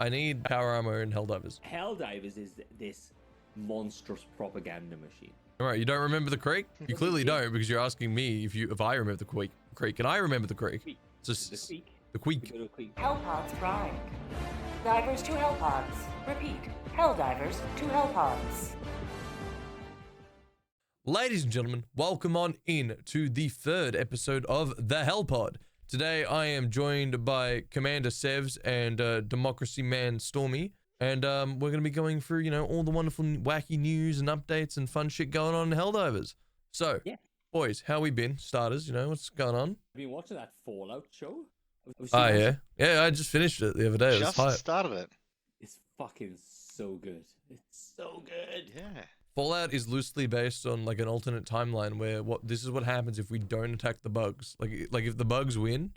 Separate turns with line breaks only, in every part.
I need power armor and Helldivers.
Helldivers is this monstrous propaganda machine.
All right, you don't remember the creek? You clearly don't because you're asking me if I remember the creek, and I remember the creek. So
The creek.
the creek.
Go to creek.
Hellpods prime. Divers to Hellpods. Repeat. Helldivers to Hellpods.
Ladies and gentlemen, welcome on in to the third episode of the Hellpod. Today I am joined by Commander Sevs and Democracy Man Stormy, and we're going to be going through, you know, all the wonderful wacky news and updates and fun shit going on in Helldivers. So,
Yeah.
boys, how we been? Starters, you know, what's going on?
Have you been watching that Fallout show?
Oh, yeah. Yeah, I just finished it the other day. It was
Just
hype.
started it.
It's fucking so good. It's so good.
Yeah.
Fallout is loosely based on like an alternate timeline where this is what happens if we don't attack the bugs. Like if the bugs win,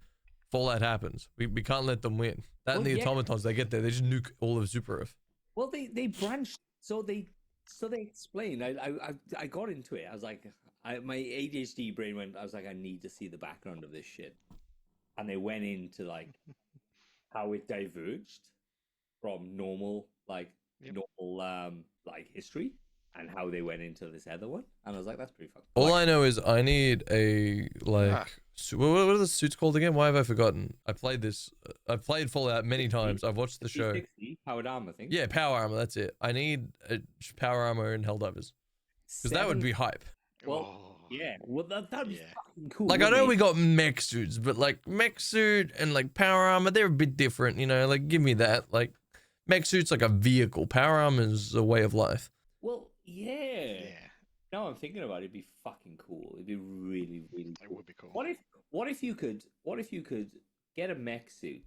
Fallout happens. We can't let them win. That and
Well,
the
yeah.
automatons, they get there, they just nuke all of Super Earth.
Well, they branched. So they explained. I got into it. I was like, my ADHD brain went. I was like, I need to see the background of this shit. And they went into like how it diverged from normal history, and how they went into this other one. And I was like, that's pretty fucking.
All I know is I need a what are the suits called again? Why have I forgotten? I played this. I've played Fallout many times. I've watched the show.
60 powered armor thing.
Yeah, power armor. That's it. I need a power armor and Helldivers because that would be hype.
Well,
Oh,
yeah. Well, that'd be
Yeah.
fucking cool.
Like I
wouldn't
know
it?
we got mech suits, but like mech suit and like power armor, they're a bit different, you know. Like give me that. Like mech suit's like a vehicle. Power armor is a way of life.
Well, yeah.
yeah.
Now I'm thinking about it, it'd be fucking cool. It'd be really, really
It
cool.
would be cool.
What if you could get a mech suit,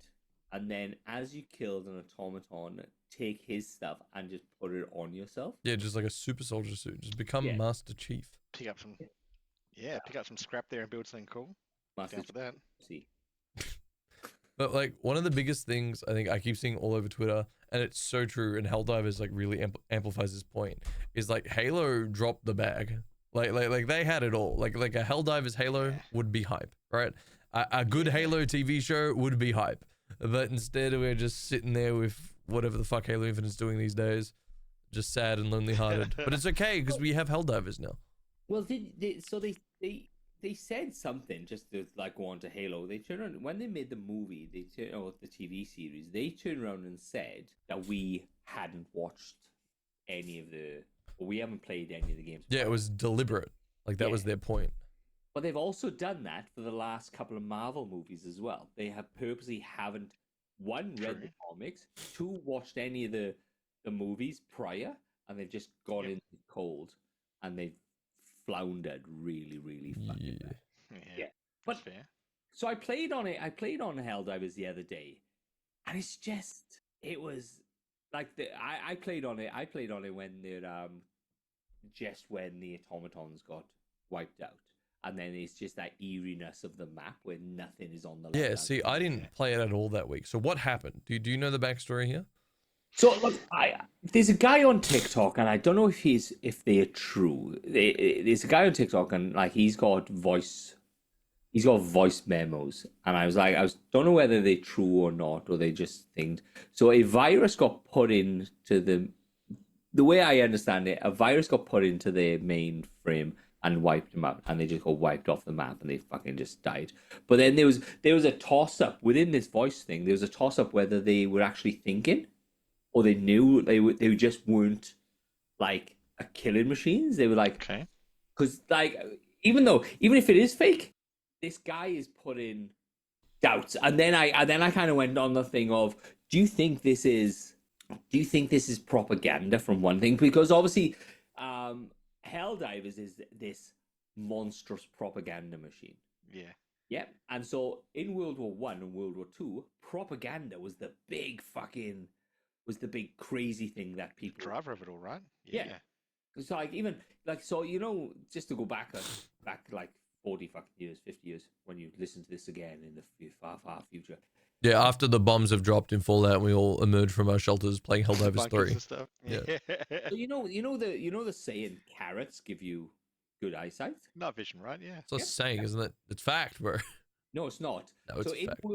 and then as you killed an automaton, take his stuff and just put it on yourself?
Yeah, just like a super soldier suit. Just become
Yeah.
Master Chief.
Pick up some. Yeah, pick up some scrap there and build something cool.
Master
Down for that.
See.
But like one of the biggest things I think I keep seeing all over Twitter, and it's so true, and Helldivers like really amplifies this point, is like Halo dropped the bag. Like they had it all. Like a Helldivers Halo would be hype, right? A good Halo TV show would be hype. But instead we're just sitting there with whatever the fuck Halo Infinite's doing these days, just sad and lonely hearted. But it's okay because we have Helldivers now.
Well, they said something just to like go on to Halo. They turned around when they made the movie. The TV series. They turned around and said that we hadn't watched any of the. Or we haven't played any of the games.
Yeah, it was deliberate. Like that was their point.
But they've also done that for the last couple of Marvel movies as well. They have purposely haven't read the comics, 2 watched any of the movies prior, and they've just gone in cold, and they've floundered really, really fucking bad.
Yeah.
But
That's fair.
so I played on it. I played on Helldivers the other day, and it was like I played on it. I played on it when just when the automatons got wiped out. And then it's just that eeriness of the map where nothing is on the left.
Yeah, see, I didn't play it at all that week. So what happened? Do you know the backstory here?
So look, there's a guy on TikTok, and I don't know if they're true. There's a guy on TikTok, and like he's got voice memos, and I don't know whether they're true or not, or they just think. So a virus got put into the way I understand it, a virus got put into their mainframe and wiped them out, and they just got wiped off the map, and they fucking just died. But then there was a toss up within this voice thing. There was a toss up whether they were actually thinking, or they knew they just weren't like a killing machines. They were like,
Okay.
because like even if it is fake, this guy is putting doubts, and then I kind of went on the thing of, do you think this is propaganda from one thing? Because obviously, Helldivers is this monstrous propaganda machine.
Yeah.
Yeah, and so in World War I and World War II, propaganda was the big crazy thing that people.
Driver of it all, right?
Yeah. It's like even like so just to go back like 40 fucking years, 50 years, when you listen to this again in the far future.
Yeah, after the bombs have dropped in Fallout, we all emerge from our shelters playing Helldivers
Bunkers
3.
and stuff.
Yeah.
So you know the saying carrots give you good eyesight?
Not vision, right? Yeah.
It's not saying, isn't it? It's fact, bro.
No, it's not.
No, it's
So
a fact.
in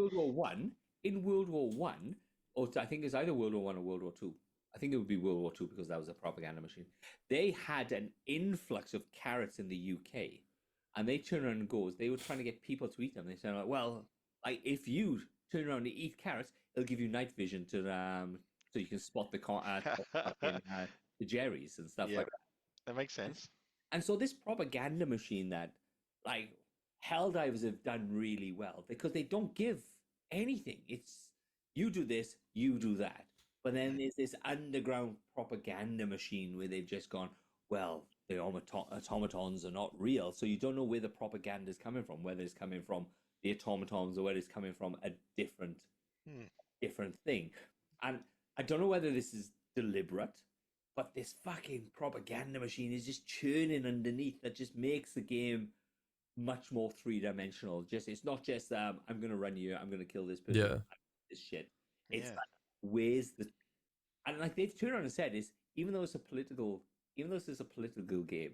World War One, I think it's either World War One or World War Two. I think it would be World War Two because that was a propaganda machine. They had an influx of carrots in the UK, and they turn around and goes. They were trying to get people to eat them. They said, like, well, like if you turn around and eat carrots, it'll give you night vision to so you can spot the Jerry's and stuff
Yeah,
like that.
that makes sense.
And so this propaganda machine that like Helldivers have done really well because they don't give anything. It's you do this, you do that. But then there's this underground propaganda machine where they've just gone, well, the automatons are not real. So you don't know where the propaganda is coming from, whether it's coming from the automatons or whether it's coming from a different thing. And I don't know whether this is deliberate, but this fucking propaganda machine is just churning underneath that just makes the game much more three-dimensional. It's not just I'm gonna run you, I'm gonna kill this person, this shit. It's like where's the and like they've turned around and said is even though this is a political game,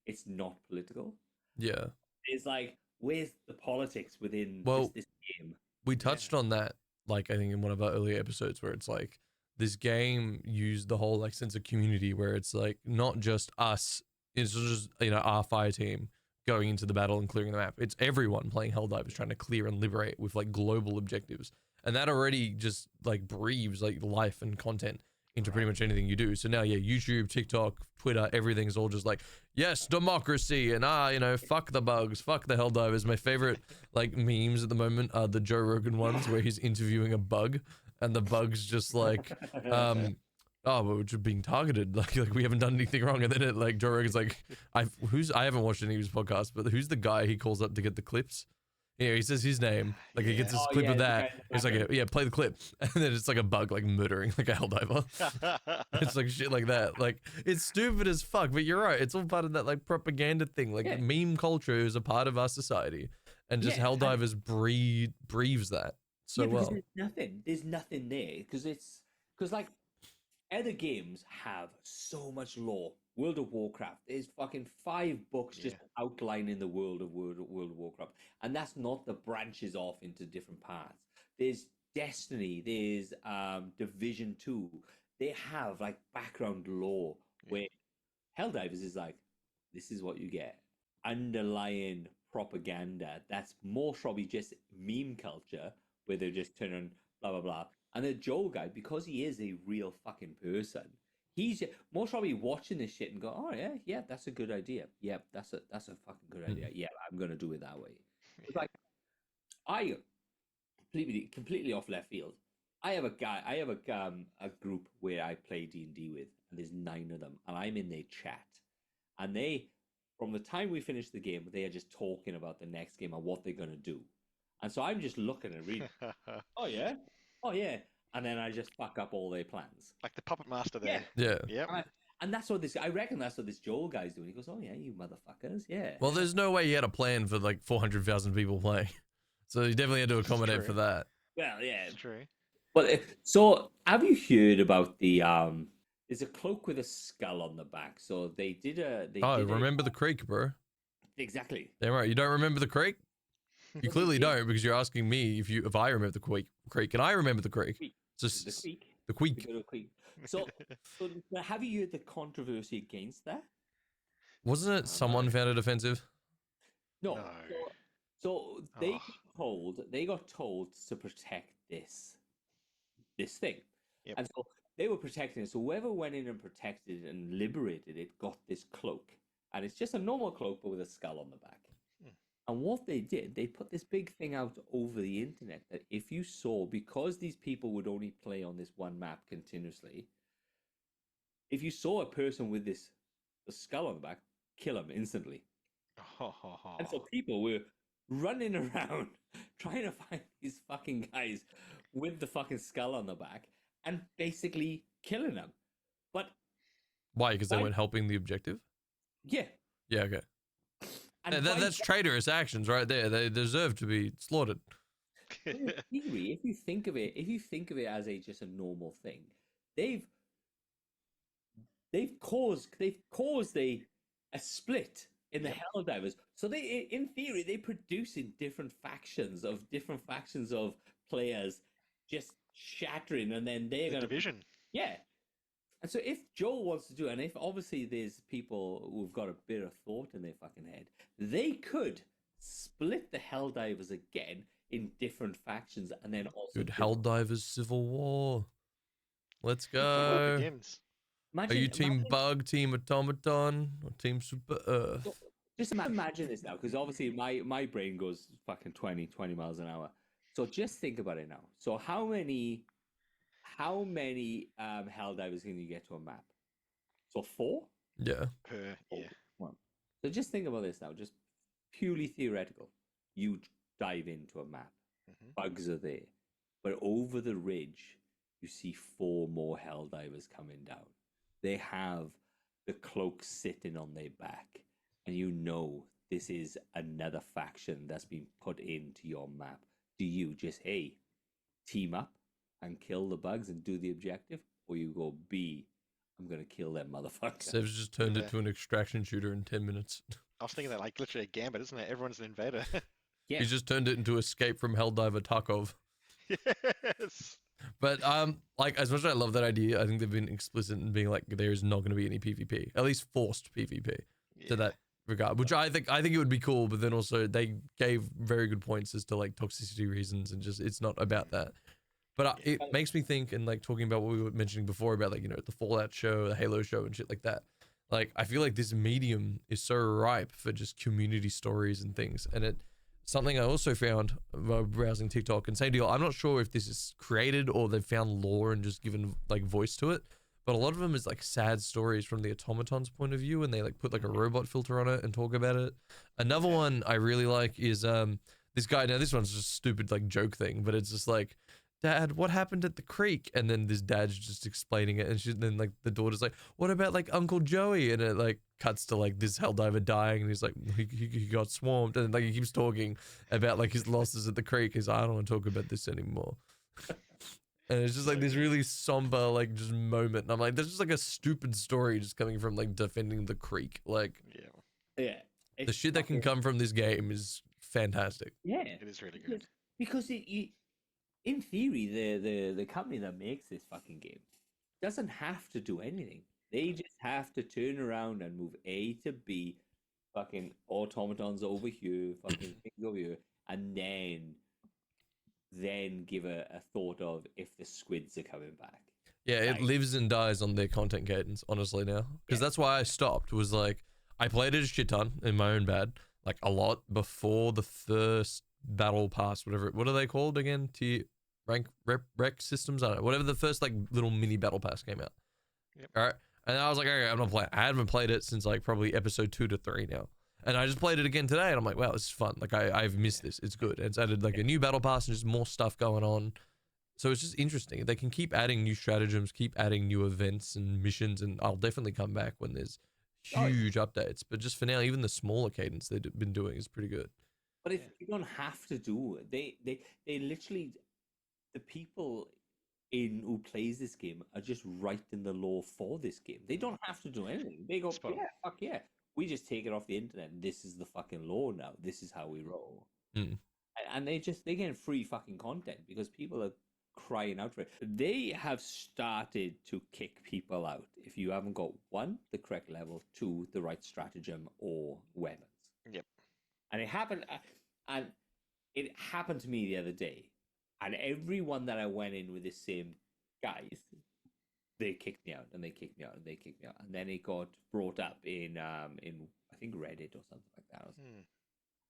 it's not political.
Yeah.
It's like where's the politics within this game?
We touched on that, like I think in one of our earlier episodes, where it's like this game used the whole like sense of community, where it's like not just us, it's just our fire team going into the battle and clearing the map. It's everyone playing Helldivers trying to clear and liberate with like global objectives, and that already just like breathes like life and content into pretty much anything you do. So now, YouTube, TikTok, Twitter, everything's all just like, yes, democracy, and fuck the bugs, fuck the Helldivers. My favorite like memes at the moment are the Joe Rogan ones where he's interviewing a bug, and the bug's just like, oh, we're just being targeted. Like we haven't done anything wrong. And then it like Joe Rogan's like, I haven't watched any of his podcasts, but who's the guy he calls up to get the clips? Yeah, he says his name, like he gets this clip of that. He's like, play the clip, and then it's like a bug like murdering like a Helldiver. It's like shit like that. Like it's stupid as fuck, but you're right. It's all part of that like propaganda thing. Like meme culture is a part of our society, and just Helldivers breathes that so well.
There's nothing there because like other games have so much lore. World of Warcraft, there's fucking 5 books just outlining the world of World of Warcraft. And that's not the branches off into different paths. There's Destiny, there's Division 2. They have like background lore where Helldivers is like, this is what you get. Underlying propaganda that's more probably just meme culture where they're just turning blah, blah, blah. And the Joel guy, because he is a real fucking person, he's most probably watching this shit and go, oh yeah, that's a good idea. Yeah, that's a fucking good idea. Yeah, I'm gonna do it that way. It's like I completely off left field. I have a group where I play D&D with, and there's 9 of them, and I'm in their chat, and they, from the time we finish the game, they are just talking about the next game and what they're gonna do, and so I'm just looking and reading. Oh yeah. And then I just fuck up all their plans.
Like the puppet master there.
Yeah.
Yep.
And that's what I reckon that's what this Joel guy's doing. He goes, oh yeah, you motherfuckers, yeah.
Well, there's no way he had a plan for like 400,000 people playing. So he definitely had to accommodate for that.
Well, yeah.
It's true.
But so have you heard about the there's a cloak with a skull on the back. So they did
remember the creek, bro.
Exactly.
Damn right. You don't remember the creek? You clearly don't, because you're asking me if I remember the creek, and I remember the creek. Just the creek.
So have you heard the controversy against that?
Wasn't it someone found it offensive?
No. So they got told to protect this thing, and so they were protecting it. So whoever went in and protected it and liberated it got this cloak, and it's just a normal cloak but with a skull on the back. And what they did, they put this big thing out over the internet that if you saw, because these people would only play on this one map continuously, if you saw a person with the skull on the back, kill them instantly. And so people were running around trying to find these fucking guys with the fucking skull on the back and basically killing them. But
why? Because they weren't helping the objective?
Yeah.
Yeah, okay. That's traitorous actions right there. They deserve to be slaughtered.
In theory, if you think of it as just a normal thing, they've caused a split in the Helldivers. So in theory, they produce in different factions of players just shattering, and then they're
The
gonna
division.
yeah. And so if Joe wants to do it, and if obviously there's people who've got a bit of thought in their fucking head, they could split the Helldivers again in different factions, and then also
Dude, Helldivers Civil War. Let's
The war
go.
begins.
Are you Team Bug, Team Automaton, or Team Super Earth?
Just imagine this now, because obviously my brain goes fucking 20 miles an hour. So just think about it now. So how many Helldivers can you get to a map? So 4?
Yeah.
Yeah.
One. So just think about this now, just purely theoretical. You dive into a map, bugs are there, but over the ridge, you see 4 more Helldivers coming down. They have the cloak sitting on their back, and you know this is another faction that's been put into your map. Do you just, hey, team up and kill the bugs and do the objective? Or you go, B, I'm going to kill them motherfuckers.
Sev's just turned it to an extraction shooter in 10 minutes.
I was thinking that like literally a gambit, isn't it? Everyone's an invader.
Yeah.
He's just turned it into Escape from Helldiver Tarkov.
Yes.
But like as much as I love that idea, I think they've been explicit in being like there is not going to be any PvP, at least forced PvP to that regard, which I think it would be cool. But then also they gave very good points as to like toxicity reasons and just it's not about that. But it makes me think, and like talking about what we were mentioning before about like, you know, the Fallout show, the Halo show and shit like that. Like I feel like this medium is so ripe for just community stories and things. And something I also found while browsing TikTok, and same deal, I'm not sure if this is created or they've found lore and just given like voice to it, but a lot of them is like sad stories from the automaton's point of view, and they like put like a robot filter on it and talk about it. Another one I really like is this guy, now this one's just a stupid like joke thing, but it's just like, Dad, what happened at the creek? And then this dad's just explaining it, and then like the daughter's like, what about like Uncle Joey? And it like cuts to like this Helldiver dying, and he's like, he got swarmed, and like he keeps talking about like his losses at the creek. He's like, I don't want to talk about this anymore. And it's just like this really somber like just moment, and I'm like, there's just like a stupid story just coming from like defending the creek. Like
yeah,
the shit that can come from this game is fantastic.
Yeah,
it is really good
because in theory, the company that makes this fucking game doesn't have to do anything. They just have to turn around and move A to B, fucking automatons over here, fucking things over here, and then give a thought of if the squids are coming back.
Yeah, it lives and dies on their content cadence, honestly, now. Because that's why I stopped, was like, I played it a shit ton in my own bad, like a lot before the first battle pass, whatever. What are they called again? Rec systems? I don't know. Whatever the first like little mini battle pass came out.
Yep.
All right. And I was like, okay, I'm not playing. I haven't played it since like probably episode 2 to 3 now. And I just played it again today, and I'm like, wow, this is fun. Like I've missed this. It's good. It's added like a new battle pass and just more stuff going on. So it's just interesting. They can keep adding new stratagems, keep adding new events and missions, and I'll definitely come back when there's huge updates. But just for now, even the smaller cadence they've been doing is pretty good.
But if you don't have to do it, they literally, the people who plays this game are just writing the lore for this game. They don't have to do anything. They go, yeah, fuck yeah. We just take it off the internet, and this is the fucking lore now. This is how we roll. And they get free fucking content because people are crying out for it. They have started to kick people out if you haven't got 1, the correct level, 2, the right stratagem or weapons.
Yep.
And it happened to me the other day. And everyone that I went in with the same guys, they kicked me out, and they kicked me out, and they kicked me out. And then it got brought up in I think Reddit or something like that.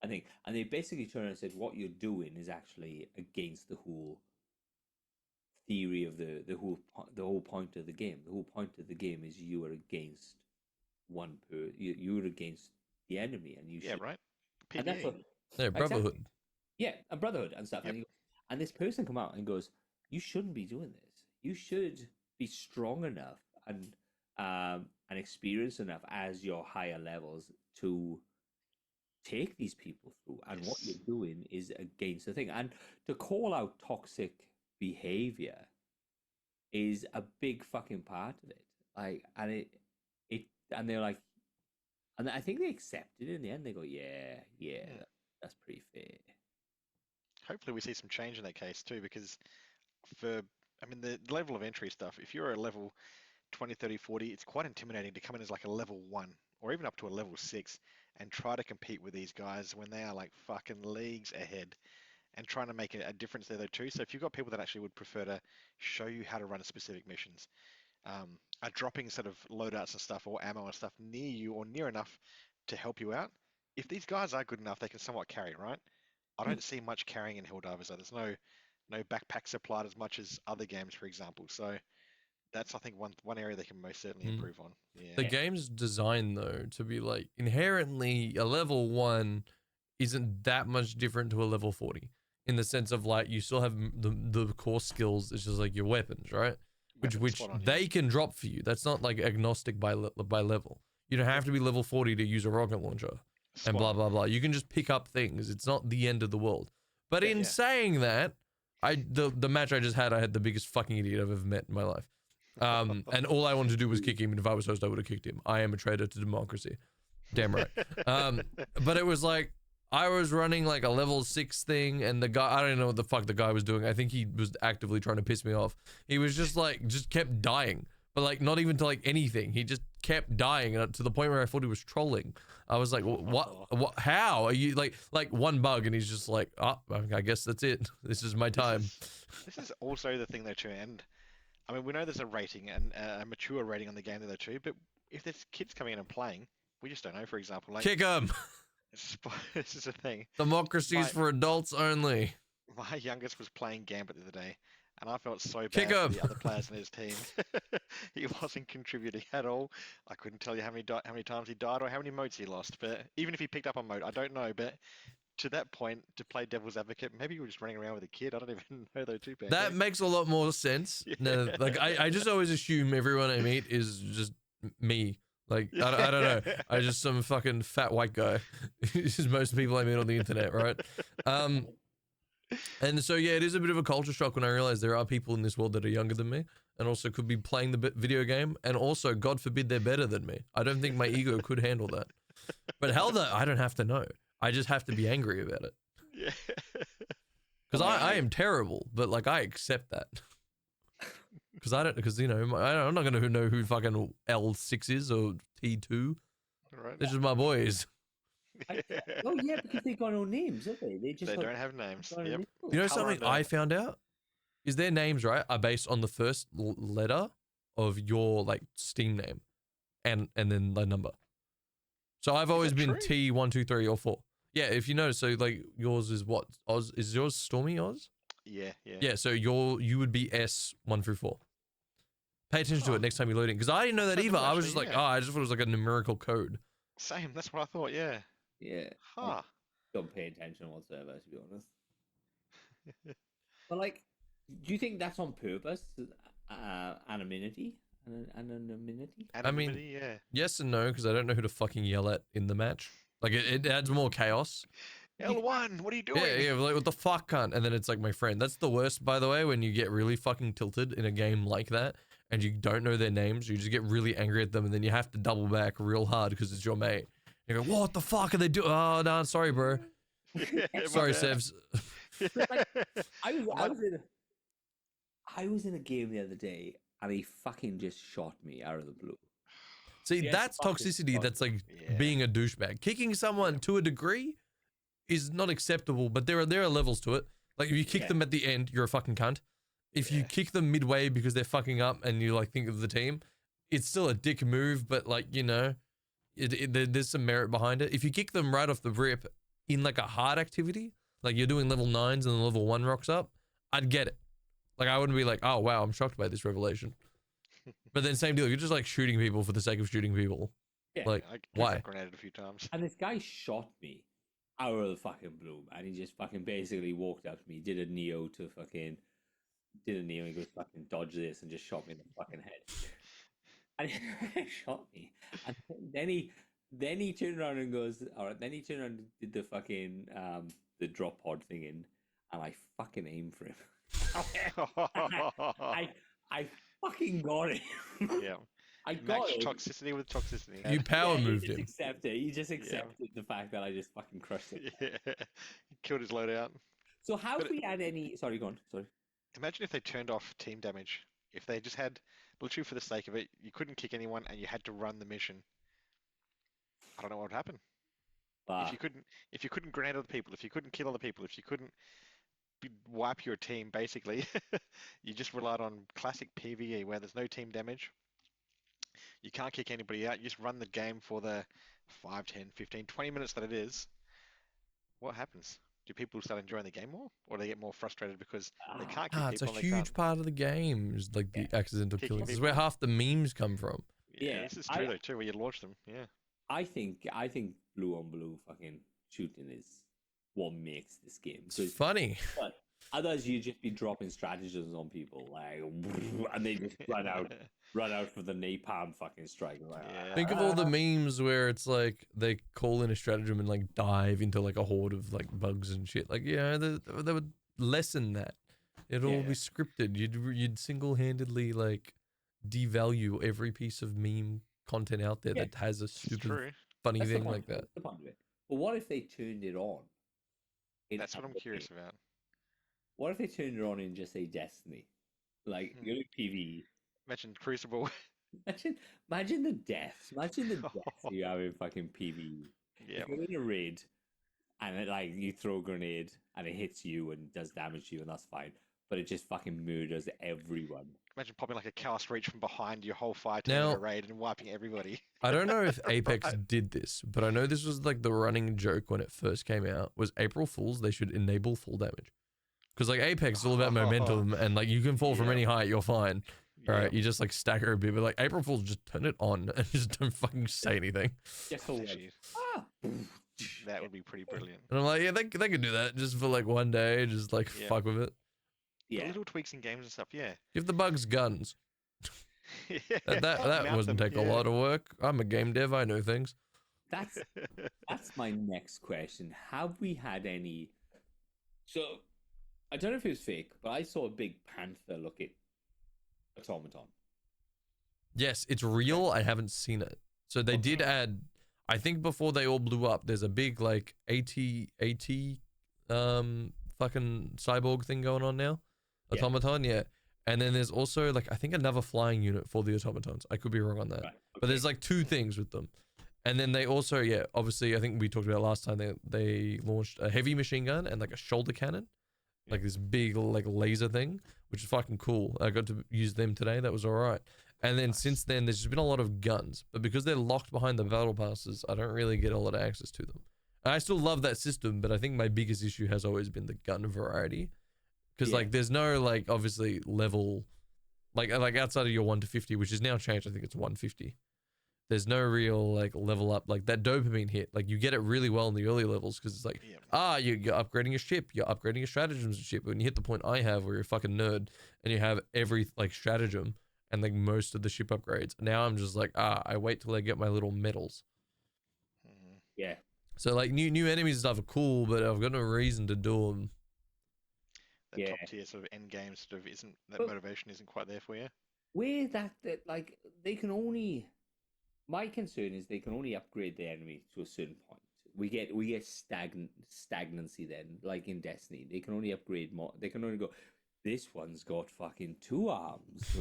I think, and they basically turned and said, what you're doing is actually against the whole theory of the whole point of the game. The whole point of the game is you are against you're against the enemy, and you should.
Right.
And that's what,
brotherhood.
Exactly. Yeah, a brotherhood and stuff.
Yep.
And this person come out and goes, you shouldn't be doing this. You should be strong enough and experienced enough as your higher levels to take these people through. And what you're doing is against the thing. And to call out toxic behavior is a big fucking part of it. Like, and they're like, and I think they accepted it in the end. They go, yeah, that's pretty fair.
Hopefully we see some change in that case too, because for I mean, the level of entry stuff, if you're a level 20, 30, 40, it's quite intimidating to come in as like a level 1 or even up to a level 6 and try to compete with these guys when they are like fucking leagues ahead and trying to make a difference there though too. So if you've got people that actually would prefer to show you how to run specific missions, are dropping sort of loadouts and stuff or ammo and stuff near you or near enough to help you out, if these guys are good enough, they can somewhat carry, right? I don't see much carrying in Helldivers though. There's no backpack supplied as much as other games, for example. So that's I think one area they can most certainly improve on. Yeah.
The game's designed though to be like inherently a level 1 isn't that much different to a level 40 in the sense of like you still have the core skills. It's just like your weapons, right? Which they can drop for you. That's not like agnostic by level. You don't have to be level 40 to use a rocket launcher and blah blah blah. You can just pick up things. It's not the end of the world. But in saying that, the match I just had, I had the biggest fucking idiot I've ever met in my life. And all I wanted to do was kick him, and if I was host, I would have kicked him. I am a traitor to democracy. Damn right. But it was like, I was running like a level 6 thing, and the guy, I don't know what the fuck the guy was doing. I think he was actively trying to piss me off. He was just like, just kept dying. But like, not even to like anything. He just kept dying to the point where I thought he was trolling. I was like, what, how are you like one bug? And he's just like, oh, I guess that's it. This is my time.
This is also the thing though too, and I mean, we know there's a rating and a mature rating on the game there too, but if there's kids coming in and playing, we just don't know, for example. Like,
kick them.
This is a thing.
Democracy is for adults only.
My youngest was playing Gambit the other day, and I felt so bad
Kick
for the other players in his team. He wasn't contributing at all. I couldn't tell you how many times he died or how many modes he lost. But even if he picked up a mode, I don't know. But to that point, to play devil's advocate, maybe you were just running around with a kid. I don't even know those two.
That makes a lot more sense. Yeah. No, like I just always assume everyone I meet is just me. Like, I don't know. I just some fucking fat white guy. This is most people I meet on the internet, right? And so, yeah, it is a bit of a culture shock when I realize there are people in this world that are younger than me and also could be playing the video game. And also, God forbid, they're better than me. I don't think my ego could handle that. But hell, I don't have to know. I just have to be angry about it.
Yeah.
Because I am terrible, but like I accept that. Because you know, I'm not gonna know who fucking L6 is or T2. Right. They're just my boys.
Oh yeah, because they got no names, don't they? They
don't have names. Yep.
You know something I found out is their names, right, are based on the first letter of your like Steam name, and then the number. So I've always been T 1 2 3 or 4. Yeah, if you notice, so like yours is what? Oz, is yours Stormy Oz?
Yeah.
Yeah, so you would be S 1 through 4. Pay attention to it next time you load in, because I didn't know that either. I was just like, I just thought it was like a numerical code.
Same, that's what I thought. Yeah.
Yeah.
Huh.
Don't pay attention whatsoever, to be honest. But like, do you think that's on purpose? Anonymity? Anonymity?
I mean,
yeah.
Yes and no, because I don't know who to fucking yell at in the match. Like, it adds more chaos.
L1, what are you doing?
Yeah, like, what the fuck, cunt? And then it's like, my friend. That's the worst, by the way, when you get really fucking tilted in a game like that, and you don't know their names, you just get really angry at them, and then you have to double back real hard because it's your mate. You go, what the fuck are they doing? Oh, no, sorry, bro.
Yeah,
sorry, Sevs.
Like, I was in a game the other day, and he fucking just shot me out of the blue.
See, that's toxicity. That's like being a douchebag. Kicking someone to a degree is not acceptable, but there are levels to it. Like, if you kick them at the end, you're a fucking cunt. If you kick them midway because they're fucking up and you like think of the team, it's still a dick move, but like, you know, there's some merit behind it. If you kick them right off the rip in like a hard activity, like you're doing level 9s and then level 1 rocks up, I'd get it. Like, I wouldn't be like, oh wow, I'm shocked by this revelation. But then same deal, you're just like shooting people for the sake of shooting people. Yeah, like, why?
Grenaded a few times.
And this guy shot me out of the fucking blue, and he just fucking basically walked up to me, did a Neo and goes fucking dodge this and just shot me in the fucking head. And he shot me. And then he turned around and goes, all right, then he turned around and did the fucking the drop pod thing in, and I fucking aimed for him. I fucking got it.
Yeah.
I got it.
Toxicity with toxicity.
You power moved him.
You just accepted the fact that I just fucking crushed it.
Yeah. He killed his loadout.
So have we had any... Sorry, go on. Sorry.
Imagine if they turned off team damage. If they just had, literally for the sake of it, you couldn't kick anyone and you had to run the mission. I don't know what would happen.
But
If you couldn't grenade other people, if you couldn't kill other people, if you couldn't wipe your team, basically, you just relied on classic PvE where there's no team damage. You can't kick anybody out. You just run the game for the 5, 10, 15, 20 minutes that it is. What happens? Do people start enjoying the game more, or they get more frustrated because they can't kick
It's a
people and they
huge
can't
part of the game, is like the accidental
Kicking
kills. This is
people.
where half the memes come from.
Yeah,
this is true though too, where you launch them. Yeah.
I think blue on blue fucking shooting is what makes this game.
It's funny.
But otherwise, you'd just be dropping stratagems on people, like, and they just run out for the napalm fucking strike. Like,
Yeah.
Think of all the memes where it's like they call in a stratagem and like dive into like a horde of like bugs and shit. Like, yeah, they would lessen that. It'd all be scripted. You'd single-handedly like devalue every piece of meme content out there that has a
It's
stupid
true.
funny
That's the
thing
point.
like that.
That's the point of it. But what if they turned it on?
That's what I'm curious about.
What if they turned it on in just say Destiny? Like, you're in PvE.
Imagine Crucible.
Imagine the deaths. Imagine the deaths you have in fucking PvE.
Yeah.
If you're in a raid and it, like you throw a grenade and it hits you and does damage to you and that's fine, but it just fucking murders everyone.
Imagine popping like a cast reach from behind your whole fire team
Now-
in a raid and wiping everybody.
I don't know if Apex did this, but I know this was like the running joke when it first came out. Was April Fools they should enable full damage, because like Apex is all about momentum and like you can fall from
Yeah.
any height, you're fine. All
Yeah.
right, you just like stagger a bit, but like April Fools, just turn it on and just don't fucking say anything.
Just for
Actually, that would be pretty brilliant.
And I'm like, yeah, they could do that just for like one day, just like
Yeah.
fuck with it.
The
Yeah.
little tweaks in games and stuff, yeah.
Give the bugs guns.
Yeah,
That
mount
wouldn't
them,
take a
yeah.
lot of work. I'm a game dev, I know things.
That's my next question. Have we had any? So I don't know if it was fake, but I saw a big panther looking automaton.
Yes, it's real. I haven't seen it. So they did add, I think before they all blew up, there's a big like AT fucking cyborg thing going on now.
Yeah.
Automaton, yeah. And then there's also like I think another flying unit for the automatons. I could be wrong on that.
Right.
But there's like two things with them. And then they also, yeah, obviously I think we talked about last time they launched a heavy machine gun and like a shoulder cannon. Like this big like laser thing, which is fucking cool. I got to use them today. That was all right. And then since then, there's just been a lot of guns, but because they're locked behind the battle passes, I don't really get a lot of access to them. And I still love that system, but I think my biggest issue has always been the gun variety, because like there's no like obviously level, like outside of your 1 to 50, which is now changed. I think it's 150. There's no real like level up, like that dopamine hit. Like you get it really well in the early levels because it's like, you're upgrading your ship, you're upgrading your stratagems and shit. But when you hit the point I have where you're a fucking nerd and you have every like stratagem and like most of the ship upgrades, now I'm just like, I wait till I get my little medals.
Yeah.
So like new enemies and stuff are cool, but I've got no reason to do them.
That
Yeah.
top tier sort of end game sort of isn't, that
But-
motivation isn't quite there for you.
Where that like they can only. My concern is they can only upgrade the enemy to a certain point. We get stagnancy then, like in Destiny. They can only upgrade more. They can only go. This one's got fucking 2 arms.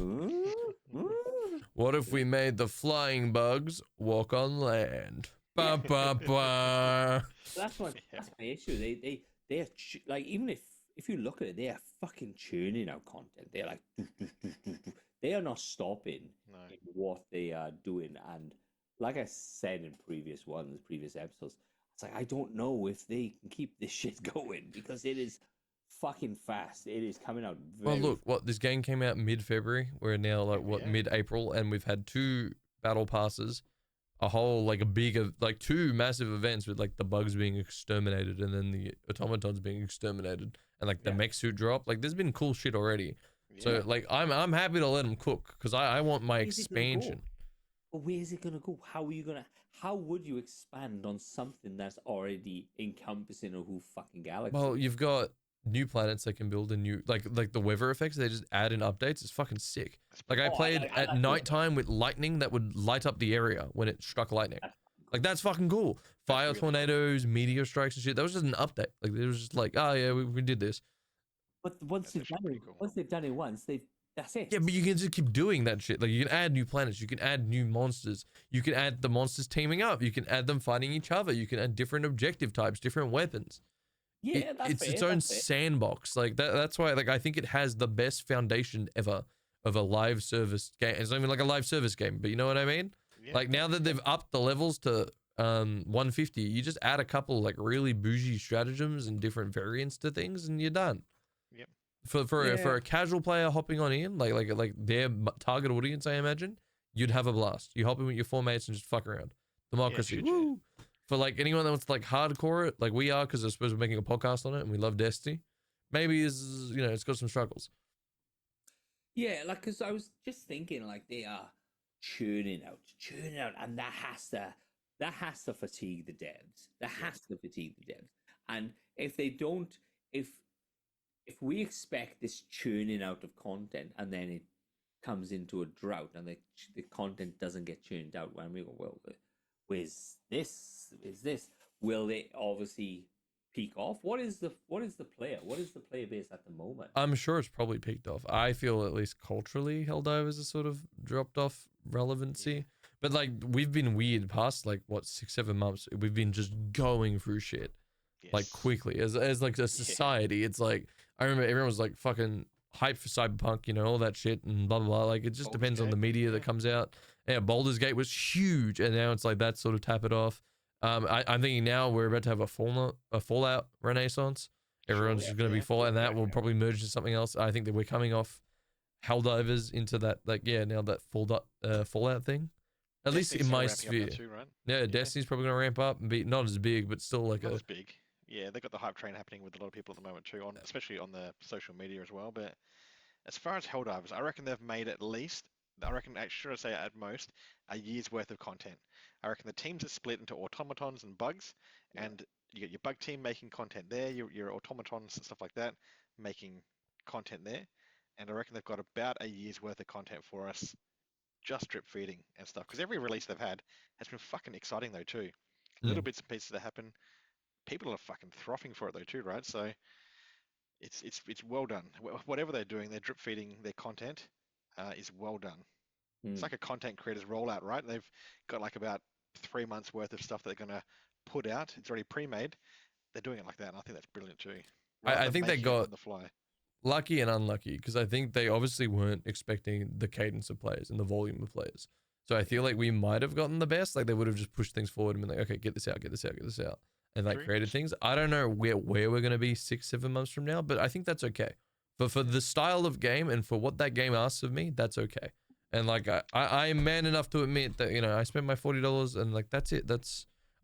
What if we made the flying bugs walk on land? Ba ba ba.
That's my issue. They are like, even if you look at it, they are fucking churning out content. They're like they are not stopping
No.
in what they are doing. And like I said in previous episodes, it's like I don't know if they can keep this shit going because it is fucking fast. It is coming out very
Well, look, this game came out mid-February. We're now like
Yeah.
mid-April, and we've had 2 battle passes, a whole like a big like 2 massive events with like the bugs being exterminated and then the automatons being exterminated and like the mech suit drop. Like there's been cool shit already. So like I'm happy to let them cook because I want my
Where's it gonna go?
expansion.
But where is it gonna go? How would you expand on something that's already encompassing a whole fucking galaxy?
Well, you've got new planets they can build and new like the weather effects they just add in updates. It's fucking sick. Like I played
I
at
like
nighttime with lightning that would light up the area when it struck lightning. Like that's fucking cool. Fire
really
tornadoes, meteor strikes and shit. That was just an update. Like it was just like, oh yeah, we did this.
But once they've
That's
done
actually
it,
pretty cool.
once they've done it once, that's it.
Yeah, but you can just keep doing that shit. Like you can add new planets, you can add new monsters, you can add the monsters teaming up, you can add them fighting each other, you can add different objective types, different weapons.
Yeah, that's
It's
fair,
its own
that's fair.
sandbox. Like that's why like I think it has the best foundation ever of a live service game. It's not even like a live service game, but you know what I mean?
Yeah,
Like now that they've upped the levels to 150, you just add a couple like really bougie stratagems and different variants to things and you're done.
Yep.
For a casual player hopping on in, like their target audience, I imagine, you'd have a blast. You hop in with your four mates and just fuck around. Democracy,
should
woo!
you?
For like anyone that wants to like hardcore it, like we are, because I suppose we're making a podcast on it and we love Destiny. Maybe it's got some struggles.
Yeah, like because I was just thinking, like they are churning out, and that has to fatigue the devs. That has to fatigue the devs. And if they don't, if we expect this churning out of content and then it comes into a drought and the content doesn't get churned out, when we go, well, where's this? Will they obviously peak off? What is the player base at the moment?
I'm sure it's probably peaked off. I feel at least culturally Helldivers has sort of dropped off relevancy. But like we've been weird past like what 6-7 months. We've been just going through shit like quickly as like a society. It's like I remember everyone was like fucking hyped for Cyberpunk, all that shit and blah blah blah. Like it just depends on the media that comes out. Yeah, Baldur's Gate was huge, and now it's like that sort of tap it off. I'm thinking now we're about to have a Fallout renaissance. Everyone's just going to be Fallout, and that will probably merge into something else. I think that we're coming off Helldivers into that, now that Fallout thing. At least in my sphere.
Too, right?
Yeah, Destiny's probably going to ramp up and be not as big, but still like
not as big. Yeah, they got the hype train happening with a lot of people at the moment too, especially on the social media as well. But as far as Helldivers, I reckon they've made at least, should I say at most, a year's worth of content. I reckon the teams are split into automatons and bugs, and you get your bug team making content there, your automatons and stuff like that making content there, and I reckon they've got about a year's worth of content for us, just drip feeding and stuff. Because every release they've had has been fucking exciting though too. Little bits and pieces that happen. People are fucking frothing for it though too, right? So it's well done. Whatever they're doing, they're drip feeding their content is well done. It's like a content creator's rollout, right? They've got like about 3 months worth of stuff they're gonna put out. It's already pre-made. They're doing it like that, and I think that's brilliant too.
I think they got
on the fly.
Lucky and unlucky, because I think they obviously weren't expecting the cadence of players and the volume of players. So I feel like we might have gotten the best. Like they would have just pushed things forward and been like, okay, get this out, and like created things. I don't know where we're gonna be 6-7 months from now, but I think that's okay. For the style of game and for what that game asks of me, that's okay. And like I am man enough to admit that I spent my $40 and like that's it.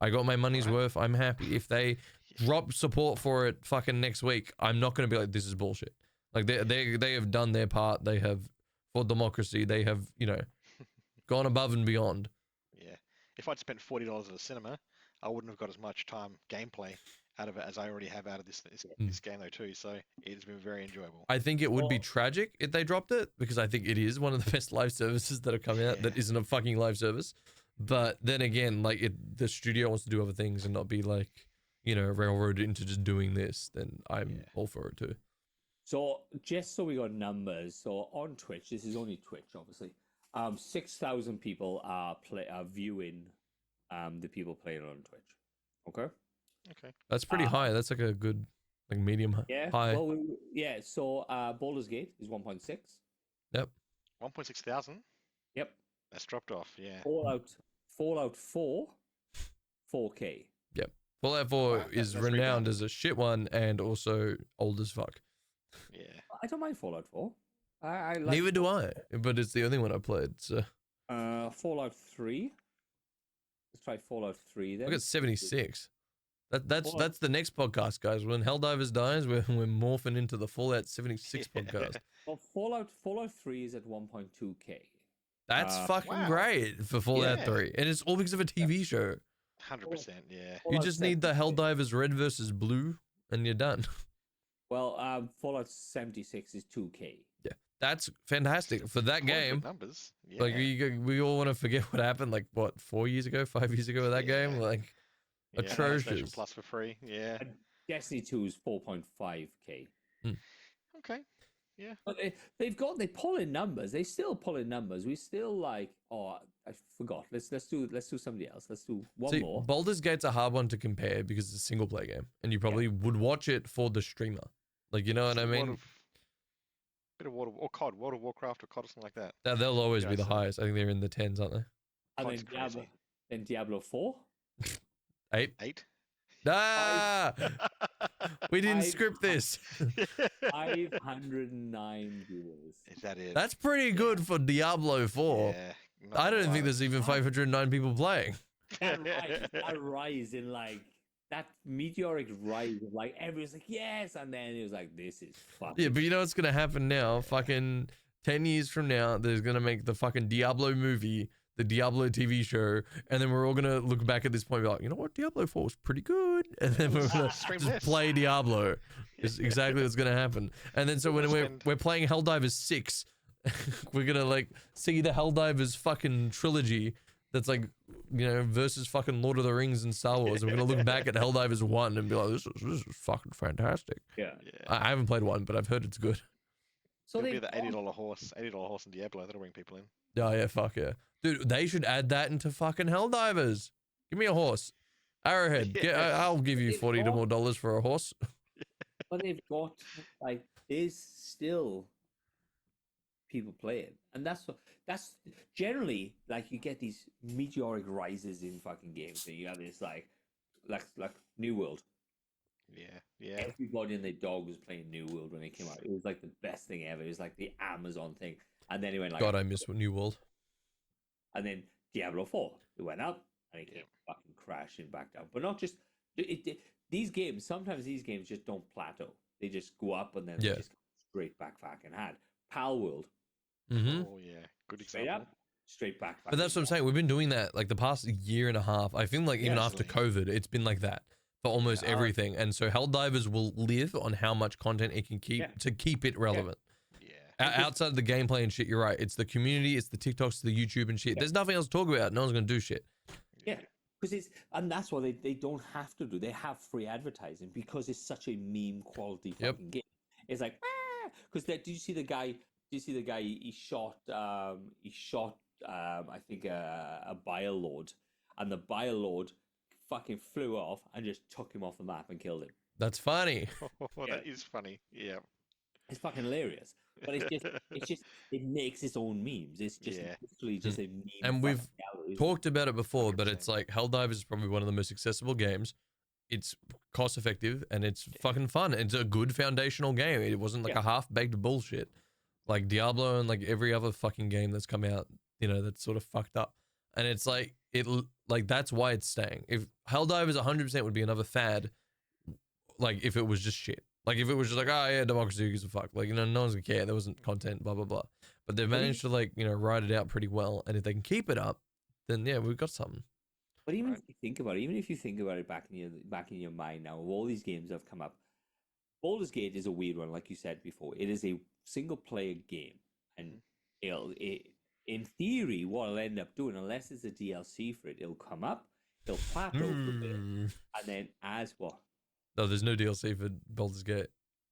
I got my money's worth. I'm happy. If they drop support for it fucking next week, I'm not gonna be like this is bullshit. Like they have done their part. They have for democracy. They have gone above and beyond.
Yeah. If I'd spent $40 at a cinema, I wouldn't have got as much time gameplay out of it as I already have out of this game though too. So it's been very enjoyable.
I think it would be tragic if they dropped it, because I think it is one of the best live services that have come out that isn't a fucking live service. But then again, like the studio wants to do other things and not be like, railroaded into just doing this, then I'm all for it too.
So just so we got numbers, so on Twitch, this is only Twitch, obviously. 6,000 people are viewing the people playing on Twitch. Okay.
That's pretty high. That's like a good, like medium high.
Well, so Baldur's Gate is 1.6.
Yep.
1.6 thousand.
Yep.
That's dropped off. Yeah.
Fallout 4, 4K.
Yep. Fallout 4 is renowned as a shit one and also old as fuck.
Yeah.
I don't mind Fallout 4. I like
Neither do I, but it's the only one I played. So.
Fallout 3. Let's try Fallout 3 then.
Look at 76. That's the next podcast, guys. When Helldivers dies, we're morphing into the Fallout 76 podcast.
Well, Fallout 3 is at 1.2K.
That's fucking great for Fallout 3, and it's all because of a TV show.
100%, yeah.
You just need the Helldivers red versus blue, and you're done.
Well, Fallout 76 is 2K.
Yeah, that's fantastic for that game.
Numbers. Yeah.
Like we all want to forget what happened. Like what, 4 years ago, 5 years ago with that game. Like atrocious.
Plus for free. Yeah.
Destiny 2 is 4.5K.
Okay. Yeah.
But they pull in numbers. They still pull in numbers. We still like. Oh, I forgot. Let's do somebody else. Let's do one
See,
more.
Baldur's Gate's a hard one to compare because it's a single player game, and you probably would watch it for the streamer. Like, you know what I mean?
Bit of World of Warcraft or COD or something like that.
They'll always be the
Yes.
highest. I think they're in the 10s, aren't they?
And
COD's crazy.
then Diablo 4.
8.
8.
Ah! We didn't script this.
509 viewers.
Is that it?
That's pretty good for Diablo 4.
Yeah.
I don't think there's even 509 people playing.
That rise in like that meteoric rise of like everyone's like yes, and then it was like this is fucking.
Yeah, but you know what's gonna happen now? Fucking 10 years from now, they're gonna make the fucking Diablo movie, the Diablo TV show, and then we're all gonna look back at this point and be like, you know what, Diablo 4 was pretty good, and then we're gonna just play Diablo. It's exactly what's gonna happen. And then so when we're playing Helldivers 6, we're gonna like see the Helldivers fucking trilogy that's like, you know, versus fucking Lord of the Rings and Star Wars, and we're gonna look back at Helldivers 1 and be like, this is fucking fantastic.
Yeah.
I haven't played 1, but I've heard it's good.
So
It'll
they
be the $80 horse in Diablo. That'll bring people in.
Oh yeah, fuck yeah. Dude, they should add that into fucking Helldivers. Give me a horse. Arrowhead. I'll give you $40 more for a horse.
But they've got like there's still people play it, and that's generally like you get these meteoric rises in fucking games, and you have this like New World.
Yeah.
Everybody and their dog was playing New World when it came out. It was like the best thing ever. It was like the Amazon thing, and then it went like
God, I miss New World.
and then Diablo 4 it went up and it came fucking crashing back down. But not just these games. Sometimes these games just don't plateau. They just go up and then they just go straight back fucking had. Pal World.
Mm-hmm.
Oh yeah, good
Straight
example.
up, straight back.
But that's what I'm saying. We've been doing that like the past year and a half. I feel like even after COVID, it's been like that for almost everything. And so Helldivers will live on how much content it can keep to keep it relevant. Outside of the gameplay and shit, you're right. It's the community, it's the TikToks, the YouTube and shit. There's nothing else to talk about. No one's gonna do shit.
Yeah, because and that's why they don't have to do. They have free advertising because it's such a meme quality fucking game. It's like because did you see the guy? Did you see the guy? He shot. I think a Biolord, and the Biolord fucking flew off and just took him off the map and killed him.
That's funny.
That is funny. Yeah.
It's fucking hilarious, but it makes its own memes. It's just literally just a meme.
And we've talked about it before, but it's like Helldivers is probably one of the most accessible games. It's cost effective and it's fucking fun. It's a good foundational game. It wasn't like a half-baked bullshit like Diablo and like every other fucking game that's come out, you know, that's sort of fucked up. And it's like that's why it's staying. If Helldivers 100% would be another fad, like if it was just shit. Like if it was just like, oh yeah, democracy, who gives a fuck? Like, you know, no one's gonna care. There wasn't content, blah blah blah. But they've managed to like, you know, ride it out pretty well. And if they can keep it up, then yeah, we've got something.
But even if you think about it, back in your mind now, of all these games that have come up, Baldur's Gate is a weird one, like you said before. It is a single player game, and in theory, what it'll end up doing, unless it's a DLC for it, it'll come up, it'll plateau for a bit, and then as what?
No, there's no DLC for Baldur's Gate.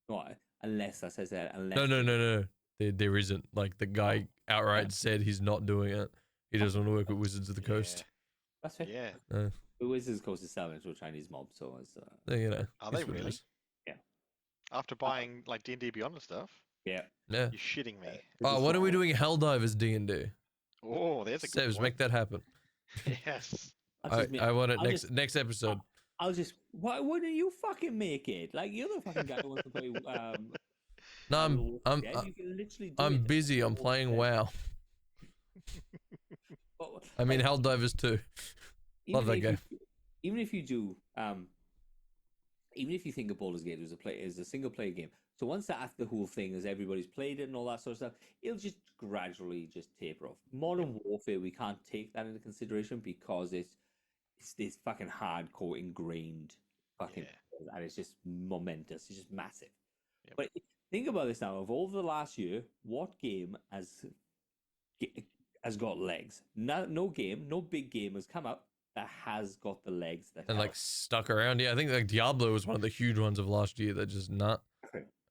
No, unless that says that.
No. There isn't. Like the guy outright said he's not doing it. He doesn't want to work with Wizards of the Coast.
That's fair.
Yeah.
The Wizards of the Coast is selling it to a Chinese mob, so it's
you know.
Are they really?
Yeah.
After buying like D&D Beyond and stuff?
Yeah.
Yeah.
You're shitting me.
Oh, when are we doing Helldivers D&D?
Oh, there's a good
Sebs,
one.
make that happen.
Yes.
I want it next episode.
I'll just. Why wouldn't you fucking make it? Like you're the fucking guy who wants to play.
No, I'm busy. I'm playing WoW. I mean Helldivers too. Love that game.
Even if you do, even if you think of Baldur's Gate as a single player game, so once the whole thing is everybody's played it and all that sort of stuff, it'll just gradually just taper off. Modern Warfare, we can't take that into consideration because it's this fucking hardcore ingrained fucking, and it's just momentous. It's just massive. Yep. But think about this now. Of all the last year, what game has got legs? No game, no big game has come up that has got the legs that
and like stuck around. Yeah, I think like Diablo was one of the huge ones of last year that just not.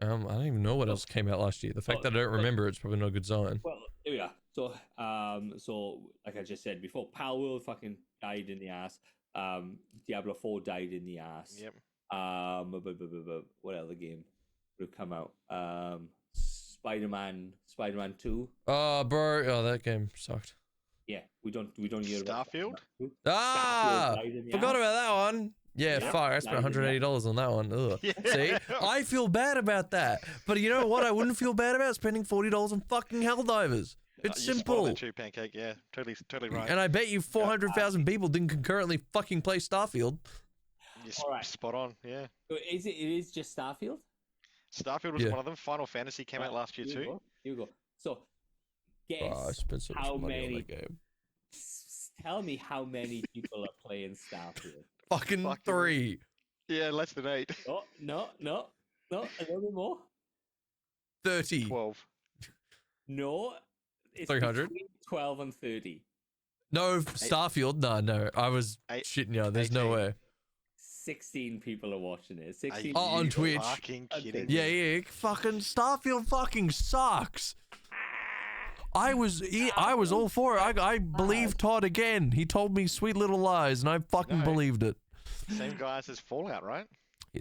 I don't even know what else came out last year. The fact that I don't remember it's probably not a good sign.
Well, here we are. So, so like I just said before, Power World fucking died in the ass. Diablo 4 died in the ass.
Yep.
What other game would have come out? Spider-Man 2.
Oh, bro. Oh, that game sucked.
Yeah, we don't hear about
Starfield?
Ah,
Starfield died in the
forgot
ass.
about that one. Yeah,
Yeah,
fuck. I spent $180 on that one. Ugh.
Yeah.
See, I feel bad about that. But you know what? I wouldn't feel bad about spending $40 on fucking Helldivers. It's
You
simple.
spoiled it too, Pancake. Yeah, totally right.
And I bet you 400,000 people didn't concurrently fucking play Starfield.
You're
Alright.
spot on. Yeah.
So it is just Starfield?
Starfield was
Yeah.
one of them. Final Fantasy came out last year
Here we
too.
go. Here we go. So, guess
Oh, I spent so much
how
money on
many.
that game.
Tell me how many people are playing Starfield.
Fucking
Fucking-
3.
Yeah, less than 8.
Oh, no, a little bit more.
30.
12.
No, it's
300?
between 12 and 30.
No, Starfield? No. I was
Eight-
shitting you. There's no
18.
way.
16 people are watching it.
Are
16.
you
Oh, on Twitch.
Fucking
I
kidding.
think-
Yeah. Fucking Starfield fucking sucks. I was all for it. I believed Todd again. He told me sweet little lies, and I fucking
No.
believed it.
Same guys as Fallout, right?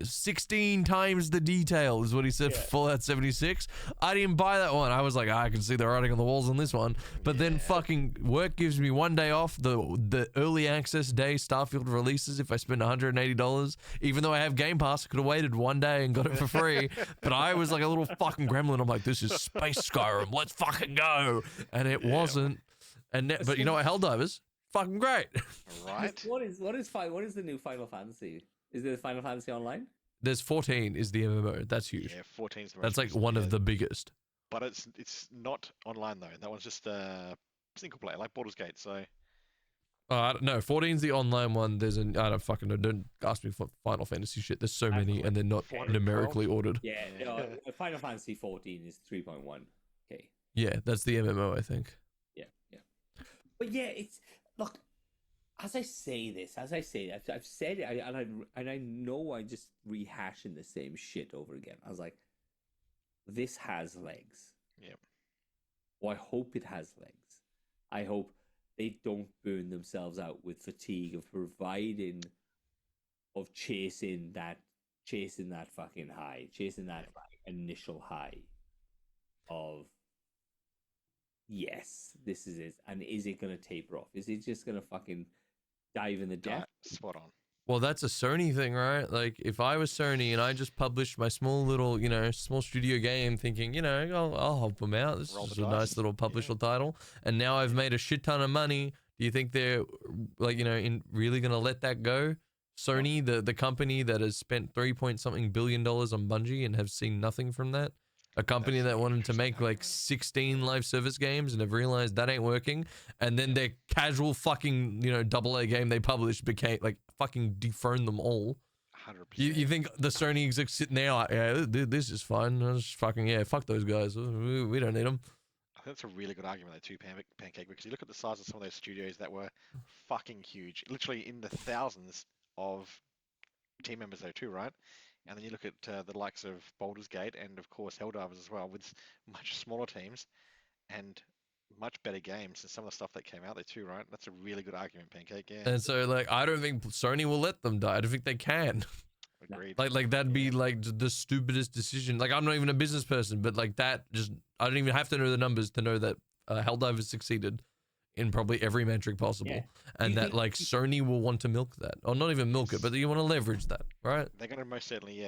16 times the detail is what he said for Fallout 76. I didn't buy that one. I was like, I can see the writing on the walls on this one. But then fucking work gives me one day off. The early access day Starfield releases if I spend $180. Even though I have Game Pass, I could have waited one day and got it for free. But I was like a little fucking gremlin. I'm like, this is Space Skyrim. Let's fucking go. And it wasn't. But you know what? Helldivers, fucking great.
Right.
What is the new Final Fantasy? Is there Final Fantasy Online?
There's 14 is the MMO. That's huge.
Yeah, 14's the most
That's like
recent,
one
yeah.
of the biggest.
But it's not online though. That one's just single player, like Baldur's Gate. So
I don't know. 14's the online one. There's I don't fucking know. Don't ask me for Final Fantasy shit. There's so many, and they're not
412.
numerically ordered.
Yeah, Final Fantasy 14 is 3.1. Okay.
Yeah, that's the MMO, I think.
Yeah. But yeah, it's look. As I say this, I've said it, and I know I'm just rehashing the same shit over again. I was like, this has legs.
Yep.
Well, I hope it has legs. I hope they don't burn themselves out with fatigue of chasing that fucking high, chasing that initial high of yes, this is it. And is it gonna taper off? Is it just gonna fucking dive in the depth?
spot on.
Well, that's a Sony thing, right? Like, if I was Sony and I just published my small little, small studio game thinking, I'll help them out. This
Roll
is
the
a
dice.
nice little publisher title. And now I've made a shit ton of money. Do you think they're, really going to let that go? Sony, the company that has spent $3 billion on Bungie and have seen nothing from that? A company
That's
that
an
wanted to
interesting
make like
argument.
16 live service games and have realized that ain't working. And then their casual fucking, AA game they published became like fucking dethroned them all.
100%.
You think the Sony execs sitting there like, yeah, this is fine. Just fucking, fuck those guys. We don't need them.
I think that's a really good argument, though, too, Pancake, because you look at the size of some of those studios that were fucking huge, literally in the thousands of team members, though, too, right? And then you look at the likes of Baldur's Gate and, of course, Helldivers as well, with much smaller teams and much better games and some of the stuff that came out there, too, right? That's a really good argument, Pancake, yeah.
And so, like, I don't think Sony will let them die. I don't think they can.
Agreed.
Like that'd be like the stupidest decision. Like, I'm not even a business person, but like that just, I don't even have to know the numbers to know that Helldivers succeeded in probably every metric possible.
Yeah.
And
You
that
think-
like Sony will want to milk that, or not even milk it, but you want to leverage that, right?
They're going to most certainly,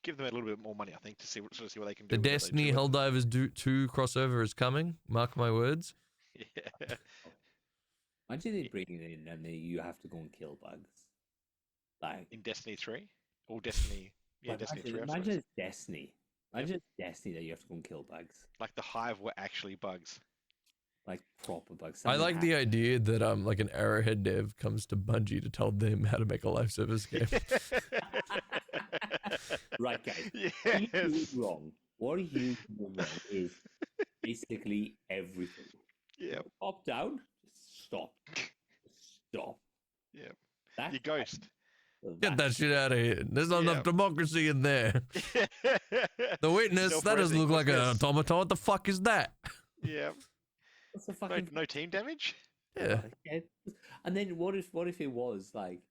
give them a little bit more money, I think, to see what they can do.
The
with it, though,
Destiny
too.
Helldivers 2 crossover is coming. Mark my words.
Yeah.
Imagine they bring it in and you have to go and kill bugs. Like,
In Destiny 3? Or Destiny... Yeah,
like,
Destiny 3. I
imagine
suppose.
it's Destiny. Imagine it's Destiny that you have to go and kill bugs.
Like the Hive were actually bugs.
Like proper bugs.
I
Something
like the idea that like an Arrowhead dev comes to Bungie to tell them how to make a live service game.
Right, guys. What are you
Yes.
doing wrong? What are you doing wrong is basically everything.
Yeah.
Top down, stop. Stop.
Yeah.
That's
Your ghost.
Get that shit out of here. There's not enough democracy in there. The witness, that doesn't look like an automaton. What the fuck is that?
Yeah.
What's the fucking
No team damage?
Yeah.
And then what if it was like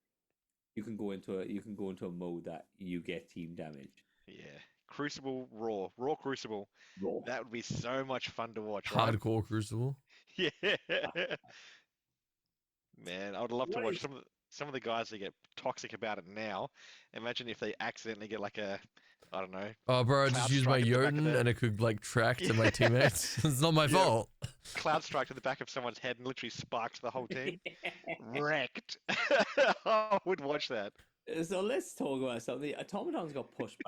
you can go into a mode that you get team damage.
Yeah. Crucible Raw Crucible.
Raw.
That would be so much fun to watch, right?
Hardcore Crucible.
Yeah. Man, I would love to watch some of the guys that get toxic about it now. Imagine if they accidentally get like a, I don't know.
Oh, bro, I just used my Jotun and it could like track to my teammates. It's not my fault.
Cloud strike to the back of someone's head and literally sparks the whole team. Wrecked. I would watch that.
So let's talk about something. Automatons got pushed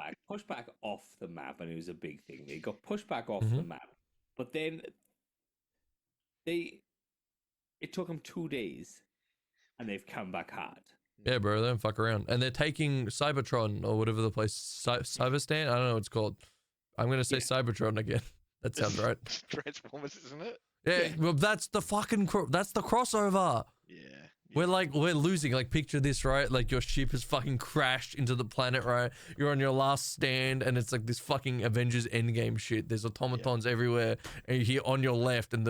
back off the map, and it was a big thing. They got pushed back off the map, but then it took them 2 days, and they've come back hard.
Yeah, bro, they don't fuck around. And they're taking Cybertron or whatever the place, Cyberstan? I don't know what it's called. I'm going to say Cybertron again. That sounds right.
Transformers, isn't it?
Yeah, well, that's the fucking, that's the crossover.
Yeah.
We're losing. Like, picture this, right? Like, your ship has fucking crashed into the planet, right? You're on your last stand, and it's like this fucking Avengers Endgame shit. There's automatons everywhere, and you hear on your left, and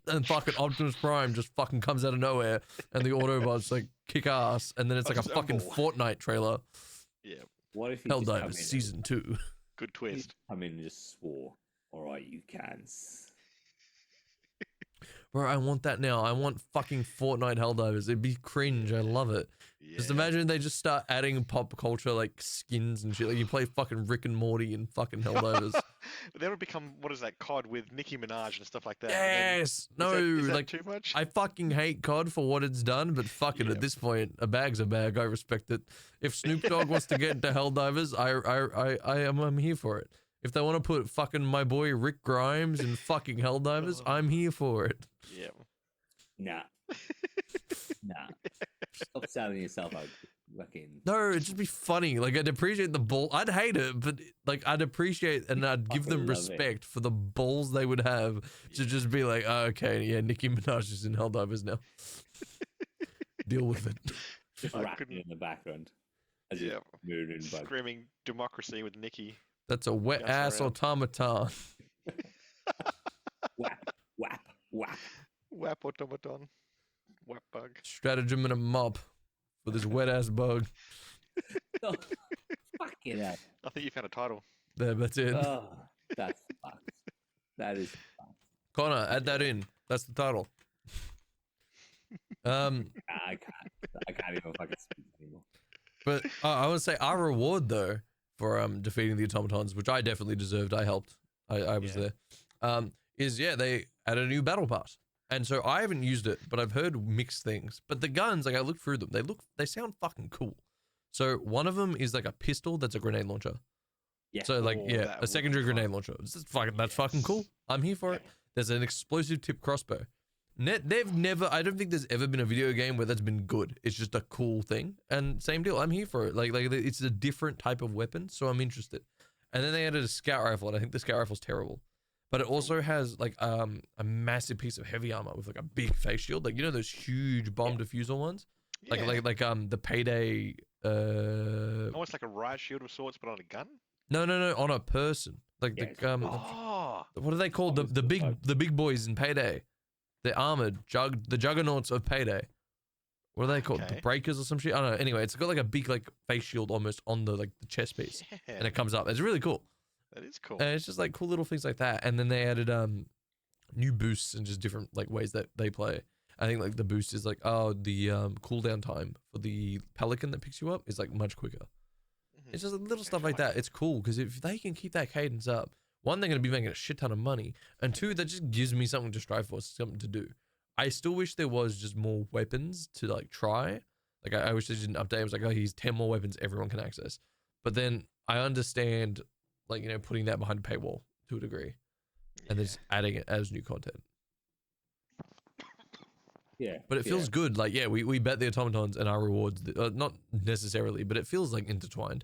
and fucking Optimus Prime just fucking comes out of nowhere, and the Autobots like kick ass, and then it's like a fucking Fortnite trailer.
Yeah.
What if he
Helldivers season 2?
Good twist.
Come in and just swore, "All right, you cans."
Bro, I want that now. I want fucking Fortnite Helldivers. It'd be cringe. I love it. Yeah. Just imagine they just start adding pop culture like skins and shit. Like you play fucking Rick and Morty and fucking Helldivers.
Then would become, what is that, COD with Nicki Minaj and stuff like that.
Yes.
Then, is that
like
too much?
I fucking hate COD for what it's done, but fuck it. At this point, a bag's a bag. I respect it. If Snoop Dogg wants to get into Helldivers, I'm here for it. If they want to put fucking my boy Rick Grimes in fucking Helldivers, I'm here for it.
Yeah.
Nah. Stop selling yourself out. Fucking.
No, it'd just be funny. Like I'd appreciate the ball. I'd hate it, but like I'd appreciate and I'd give them respect for the balls they would have to just be like, oh, okay, yeah, Nicki Minaj is in Helldivers now. Deal with it.
Just rapping in the background. As
screaming democracy with Nicki.
That's a wet ass automaton.
Whap automaton. Whap bug.
Stratagem and a mop for this wet ass bug.
Oh, fuck it up.
I think you found a title.
There, that's it.
Oh, that's fucked. That is fucked.
Connor, add that in. That's the title.
I can't even fucking speak anymore.
But I want to say our reward though for defeating the automatons, which I definitely deserved. I helped. I was there. They added a new battle pass. And so I haven't used it, but I've heard mixed things. But the guns, like I looked through them, they sound fucking cool. So one of them is like a pistol that's a grenade launcher. Yeah. So like a secondary grenade launcher. That's fucking cool. I'm here for it. There's an explosive tip crossbow. I don't think there's ever been a video game where that's been good. It's just a cool thing. And same deal. I'm here for it. Like it's a different type of weapon, so I'm interested. And then they added a scout rifle, and I think the scout rifle's terrible. But it also has like a massive piece of heavy armor with like a big face shield, like those huge bomb diffusal ones, like the Payday.
Almost like a riot shield of sorts, but on a gun.
No, on a person. Like what are they called? The big boys in Payday. They're armored, the juggernauts of Payday. What are they called? The breakers or some shit? I don't know. Anyway, it's got like a big like face shield almost on the chest piece, and it comes up. It's really cool.
That is cool.
And it's just like cool little things like that. And then they added new boosts and just different like ways that they play. I think like the boost is like the cooldown time for the pelican that picks you up is like much quicker. It's just little stuff like that. It's cool because if they can keep that cadence up, one, they're going to be making a shit ton of money, and two, that just gives me something to strive for, something to do. I still wish there was just more weapons to like try. Like I wish they didn't update. It was like, oh, here's 10 more weapons everyone can access. But then I understand like, putting that behind a paywall to a degree and then just adding it as new content. Yeah. But it feels good. Like, we bet the automatons and our rewards, not necessarily, but it feels like intertwined.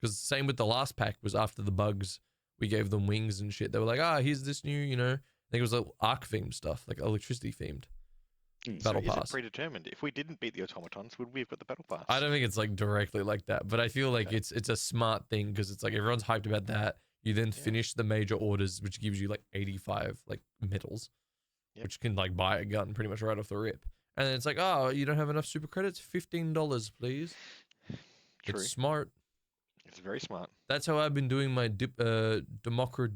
Because same with the last pack was after the bugs, we gave them wings and shit. They were like, here's this new, I think it was like arc themed stuff, like electricity themed. Battle
Is it
Pass.
predetermined? If we didn't beat the automatons, would we have got the battle pass?
I don't think it's like directly like that, but I feel like it's a smart thing because it's like everyone's hyped about that. You then finish the major orders, which gives you like 85 like medals, which can like buy a gun pretty much right off the rip. And then it's like, oh, you don't have enough super credits? $15, please.
True.
It's smart.
It's very smart.
That's how I've been doing my democracy.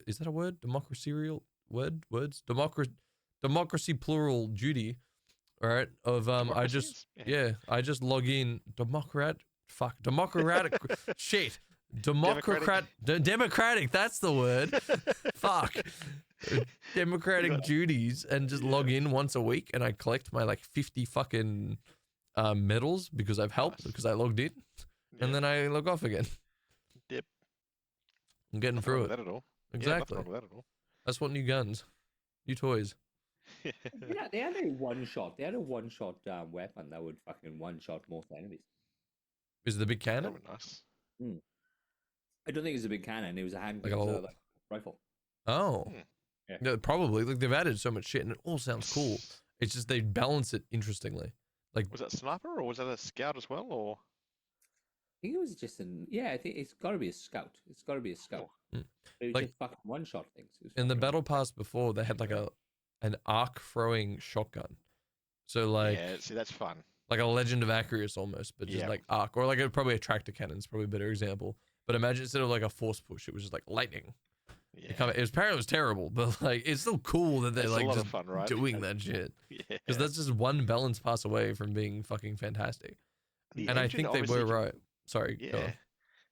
Is that a word? Democracy plural duty. All right. Of I just I just log in democratic shit. Democratic, that's the word. Fuck. Democratic duties and just log in once a week and I collect my like 50 fucking medals because I've helped because I logged in and then I log off again.
Yep.
I'm getting through it.
That at all.
Exactly.
Yeah, nothing wrong with that at all.
That's what new guns, new toys.
Yeah, they had a one-shot. They had a one-shot weapon that would fucking one-shot most enemies.
Is it the big cannon?
That would be nice.
I don't think it was a big cannon. It was a hand like rifle.
Oh.
Yeah.
No, probably. Like they've added so much shit and it all sounds cool. It's just they balance it interestingly. Like
was that sniper or was that a scout as well or?
I think it was just I think it's got to be a scout. It's got to be a scout. They
Like,
just fucking one-shot things.
in the battle pass before, they had like an arc throwing shotgun. So like
yeah, see that's fun.
like a Legend of Acreus almost, but just like arc or like probably a tractor cannon is probably a better example. But imagine instead of like a force push, it was just like lightning.
Yeah.
It was apparently it was terrible, but like it's still cool that they're
It's a
like
lot
just
of fun, right?
doing that shit.
Yeah.
Because that's just one balance pass away from being fucking fantastic.
The
And I
engine
think they
obviously
were right. Sorry. Go
Yeah.
on.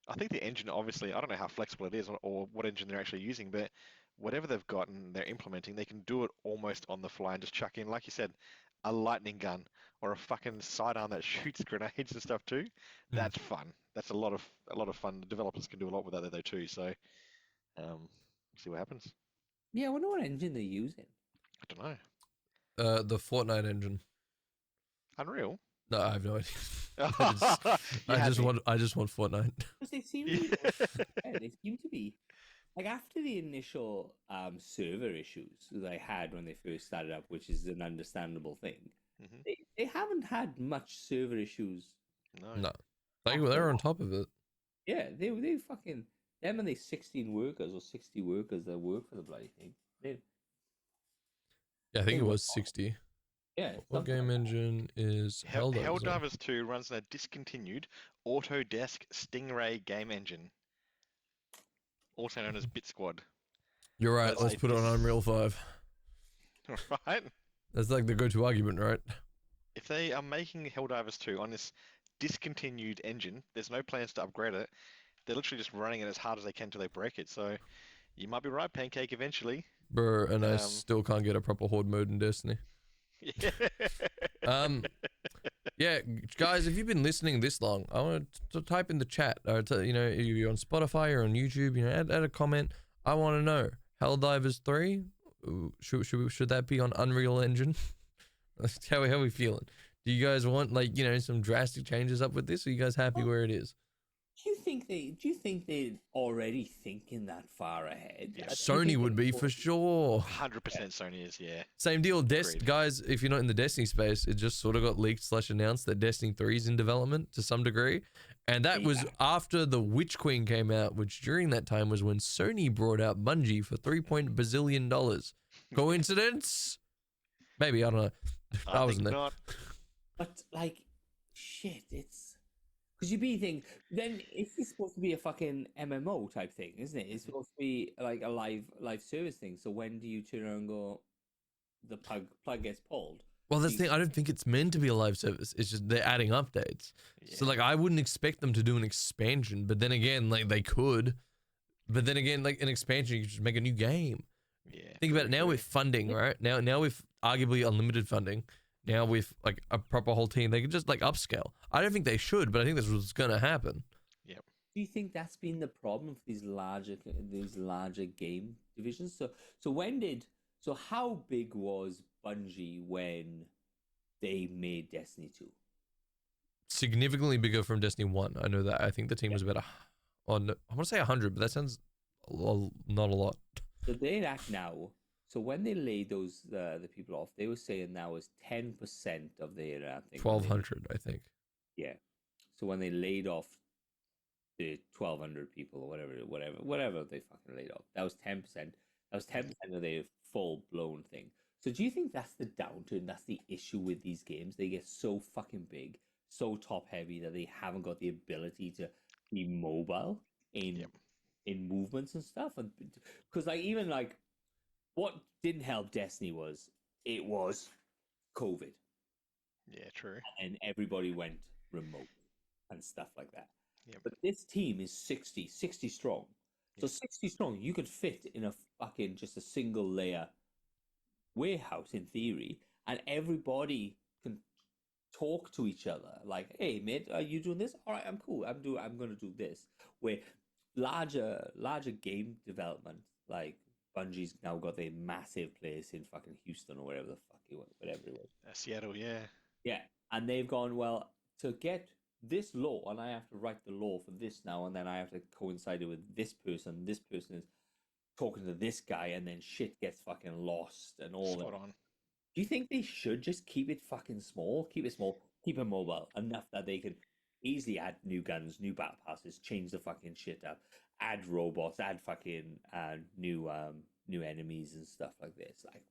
I think the engine, obviously, I don't know how flexible it is or what engine they're actually using, but whatever they've got and they're implementing, they can do it almost on the fly and just chuck in, like you said, a lightning gun or a fucking sidearm that shoots grenades and stuff too. That's fun. That's a lot of fun. The developers can do a lot with that though too. So, see what happens.
Yeah, I wonder what engine they're using.
I don't know.
The Fortnite engine.
Unreal.
No, I have no idea.
You
I
had
just
me.
want Fortnite.
Because they seem to be like after the initial server issues that I had when they first started up, which is an understandable thing. They haven't had much server issues.
No. They're on top of it.
Yeah, they fucking them and they 16 workers or 60 workers that work for the bloody thing.
Yeah, I think it was 60.
Yeah.
What game engine is Helldivers?
Helldivers 2 runs on a discontinued Autodesk Stingray game engine, also known as Bit Squad.
You're right.
That's
Let's
like
put it on
this-
Unreal 5.
Right?
That's like the go-to argument, right?
If they are making Helldivers 2 on this discontinued engine, there's no plans to upgrade it. They're literally just running it as hard as they can till they break it. So you might be right, Pancake, eventually.
Bro, and I still can't get a proper horde mode in Destiny.
Yeah.
Yeah, guys, if you've been listening this long, I want to type in the chat. Or you're on Spotify or on YouTube. Add a comment. I want to know Helldivers 3. Should that be on Unreal Engine? how are we feeling? Do you guys want some drastic changes up with this? Or are you guys happy where it is?
Do you think they're already thinking that far ahead?
Yeah.
Sony would be for sure.
100% Sony is, yeah.
Same deal.
Agreed.
Guys, if you're not in the Destiny space, it just sort of got leaked / announced that Destiny 3 is in development to some degree. And that was after the Witch Queen came out, which during that time was when Sony brought out Bungie for $3 bazillion. Coincidence? Maybe, I don't know. I wasn't there.
Not.
But like, shit, it's because you'd be thinking then it's supposed to be a fucking MMO type thing, isn't it? It's supposed to be like a live service thing. So when do you turn around and go, the plug gets pulled?
Well, that's the thing. I don't think it's meant to be a live service. It's just they're adding updates.
Yeah.
So I wouldn't expect them to do an expansion. But then again, they could. But then again, an expansion, you could just make a new game.
Yeah.
Think about it now with funding, right? Now with arguably unlimited funding. Now with a proper whole team, they could just upscale. I don't think they should, but I think that's what's gonna happen.
Yep.
Do you think that's been the problem for these larger game divisions? So how big was Bungie when they made Destiny 2?
Significantly bigger from Destiny 1. I know that. I think the team was about I want to say 100, but that sounds not a lot.
So they're at now So when they laid those the people off, they were saying that was 10% of their thing.
1,200, I think.
Yeah. So when they laid off the 1,200 people or whatever they fucking laid off, that was 10%. That was 10% of their full blown thing. So do you think that's the downturn? That's the issue with these games? They get so fucking big, so top heavy that they haven't got the ability to be mobile in movements and stuff. And because like even like what didn't help Destiny was it was COVID.
Yeah, true.
And everybody went remote and stuff like that.
Yep.
But this team is 60 strong. So 60 strong, you could fit in a fucking just a single layer warehouse in theory, and everybody can talk to each other. Like, hey mate, are you doing this? All right, I'm cool. I'm gonna do this. Where larger game development, like Bungie's now got their massive place in fucking Houston or whatever the fuck whatever it was.
Seattle, yeah.
Yeah, and they've gone, well, to get this law, and I have to write the law for this now, and then I have to coincide it with this person. This person is talking to this guy, and then shit gets fucking lost and all
Spot
that.
on.
Do you think they should just keep it fucking small? Keep it small, keep it mobile, enough that they can easily add new guns, new battle passes, change the fucking shit up, add robots, add fucking new enemies and stuff like this. Like,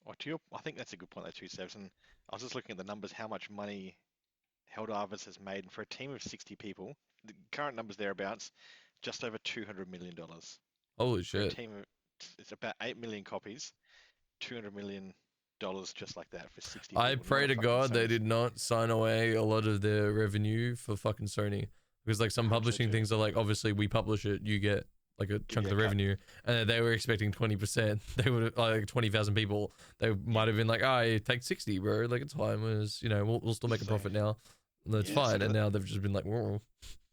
Well, I think that's a good point there too, Sebs. And I was just looking at the numbers, how much money Helldivers has made, and for a team of 60 people, the current numbers thereabouts, just over $200 million.
Holy
For a
shit.
team, it's about 8 million copies, $200 million just like that for 60
I
people.
pray
Not a
to
fucking
God they
cent.
did not sign away a lot of their revenue for fucking Sony. Because like some
I hope so
publishing
too.
things are like, obviously we publish it, you get like a chunk of the
cut.
revenue. And they were expecting 20%. They would like 20,000 people. They might have been like, I take 60, bro. Like it's fine. Whereas, you know, we'll still make a
So-
profit now. And that's
Yeah,
fine.
so
And now they've just been like, whoa.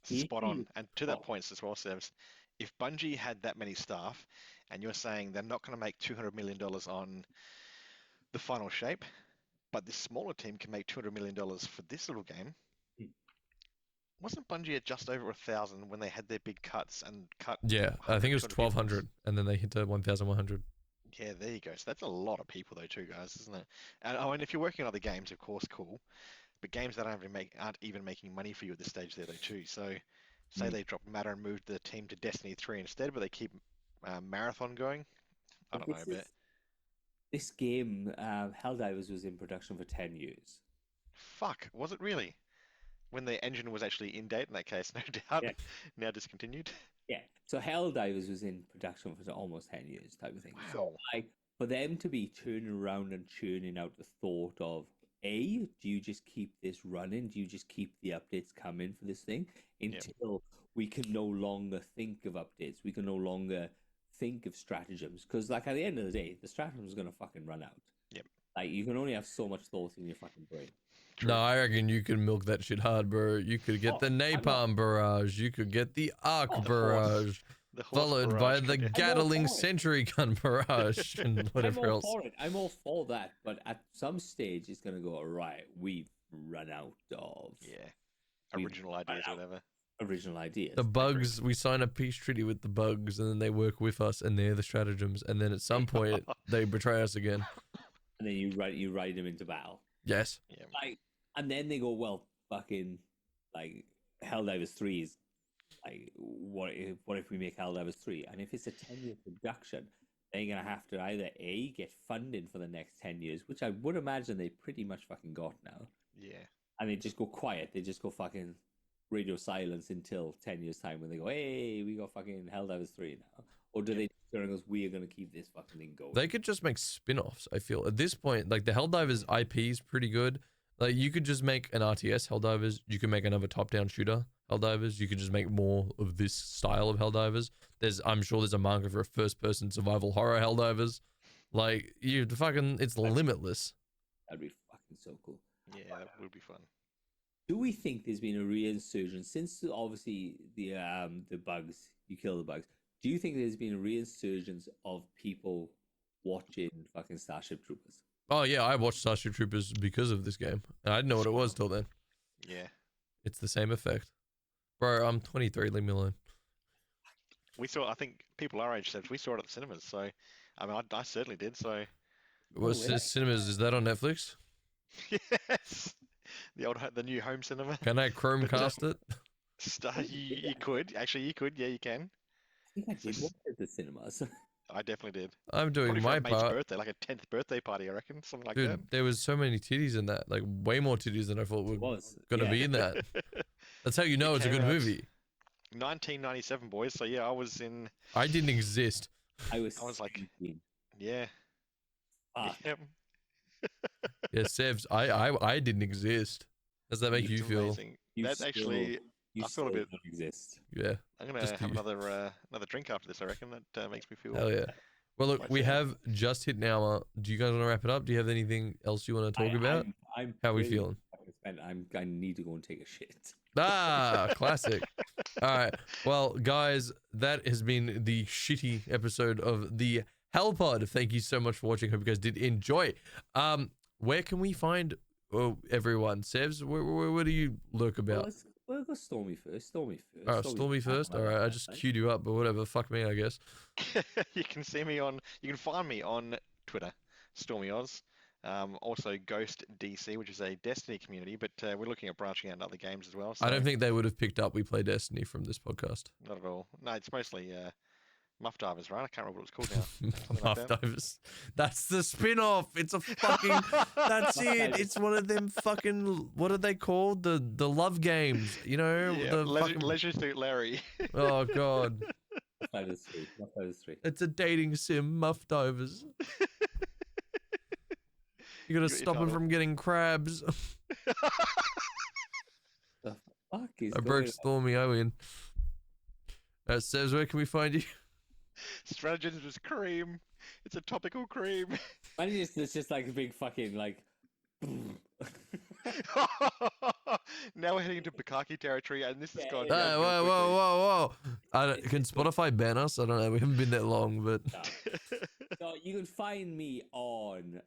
Spot on. And to that point as well, Sebs, if Bungie had that many staff, and you're saying they're not going to make $200 million on the final shape, but this smaller team can make $200 million for this little game, wasn't Bungie at just over 1,000 when they had their big cuts and cut?
Yeah, I think it was
100, 200 people?
1,200. And then they hit to 1,100.
Yeah, there you go. So that's a lot of people though, too, guys, isn't it? And oh, and if you're working on other games, of course, cool. But games that aren't even making money for you at this stage there though, too. So say they drop Matter and move the team to Destiny 3 instead, but they keep Marathon going. I don't know, but
this game, Helldivers, was in production for 10 years.
fuck, was it really? When the engine was actually in date in that case, no doubt.
Yeah.
Now discontinued.
Yeah, so Helldivers was in production for almost 10 years type of thing. So
Wow.
like, for them to be turning around and churning out the thought of, do you just keep this running? Do you just keep the updates coming for this thing until we can no longer think of updates? We can no longer think of stratagems, because like at the end of the day, the stratagem is going to fucking run out.
Yep.
Like you can only have so much thought in your fucking brain.
No, I reckon you can milk that shit hard, bro. You could get the napalm barrage. You could get the arc barrage.
The horse
Followed
barrage
by
could
the
get-
Gatling
for it.
sentry gun barrage and whatever
I'm all
else.
for it. I'm all for that. But at some stage, it's going to go, right, we've run out of
Yeah.
We-
Original ideas or whatever.
original ideas.
The bugs, we sign a peace treaty with the bugs, and then they work with us, and they're the stratagems. And then at some point, they betray us again.
And then you ride them into battle.
Yes.
Yeah.
Like, and then they go, well, fucking, like, Helldivers 3 is, like, what if we make Helldivers 3? And if it's a 10-year production, they're going to have to either A, get funding for the next 10 years, which I would imagine they pretty much fucking got now.
Yeah.
And they just go quiet. They just go fucking radio silence until 10 years' time when they go, hey, we got fucking Helldivers 3 now. Or do they turn and goes, we are going to keep this fucking thing going?
They could just make spin-offs, I feel. At this point, like the Helldivers IP is pretty good. Like you could just make an RTS Helldivers. You could make another top-down shooter Helldivers. You could just make more of this style of Helldivers. I'm sure there's a market for a first-person survival horror Helldivers. Like it's limitless.
That'd be fucking so cool.
Yeah, that would be fun.
Do we think there's been a resurgence since obviously the bugs, you kill the bugs? Do you think there's been a resurgence of people watching fucking Starship Troopers?
Oh yeah, I watched Starship Troopers because of this game. And I didn't know what it was till then.
Yeah.
It's the same effect. Bro, I'm 23, leave me alone.
I think people our age, Sebs, we saw it at the cinemas. So I mean, I certainly did. So
What's
really?
this cinemas? Is that on Netflix?
yes, the new home cinema.
Can I Chromecast it?
You could actually, you could. Yeah, you can.
I think I did
Just-
watch it at the cinemas.
I definitely did.
I'm doing
Probably for
my
a mate's
part.
birthday, like a 10th birthday party, I reckon, something like
Dude, there was so many titties in that. Like, way more titties than I thought were
It was.
gonna
yeah.
be in that.
that.
That's how you know it's a
came
good
out-
movie.
1997, boys. So yeah, I was in.
I didn't exist.
I was
like-
17.
Yeah.
Ah,
Yep.
Yeah, Sevs, I didn't exist. Does that make
It's
you feel?
amazing.
you
That's
still-
actually.
you
I feel a
still
bit.
don't exist.
Yeah,
I'm gonna
just
have
you.
another drink after this. I reckon that makes me feel.
hell yeah. Well, look,
Quite
we
fair.
have just hit an hour. Do you guys want to wrap it up? Do you have anything else you want to talk about?
I'm
How are we
pretty
feeling?
fucking spent. I need to go and take a shit.
Ah, classic. All right. Well, guys, that has been the shitty episode of the Hellpod. Thank you so much for watching. Hope you guys did enjoy. Where can we find everyone? Sevs, where do you lurk
Well,
about?
we'll go Stormy first. Stormy first.
Oh, Stormy first. All right, I just queued you up, but whatever. Fuck me, I guess.
You can see me on. You can find me on Twitter, Stormy Oz. Also Ghost DC, which is a Destiny community, but we're looking at branching out in other games as well. So
I don't think they would have picked up We Play Destiny from this podcast.
not at all. No, it's mostly Muff Divers, right? I can't remember what it's called now. Something
Muff
like that.
Divers. That's the spin-off. It's a fucking. That's it. It's one of them fucking. What are they called? The love games. You know.
Yeah,
the
Leisure,
fucking.
Leisure Suit Larry.
Oh god.
That is three. That is three.
It's a dating sim. Muff Divers. You gotta
your
stop him
title.
from getting crabs.
The fuck is
I
going
broke
on?
Stormy. I win. Says, where can we find you?
Stratagems is cream. It's a topical cream.
Imagine it's just like a big fucking like.
Now we're heading into Pancke territory, and this has gone.
Yeah.
downhill
Whoa,
quickly.
whoa, whoa! Can Spotify ban us? I don't know. We haven't been that long, but
So you can find me on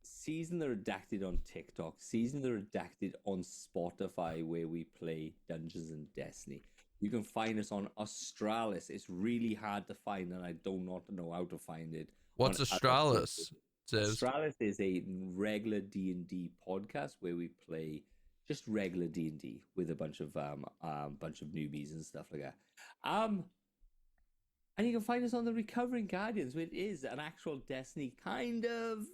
Season the Redacted on TikTok, Season the Redacted on Spotify, where we play Dungeons and Destiny. You can find us on Australis. It's really hard to find, and I do not know how to find it.
what's
on other
Australis?
places.
Says.
Australis is a regular D&D podcast where we play just regular D&D with a bunch of newbies and stuff like that. And you can find us on the Recovering Guardians, which is an actual Destiny podcast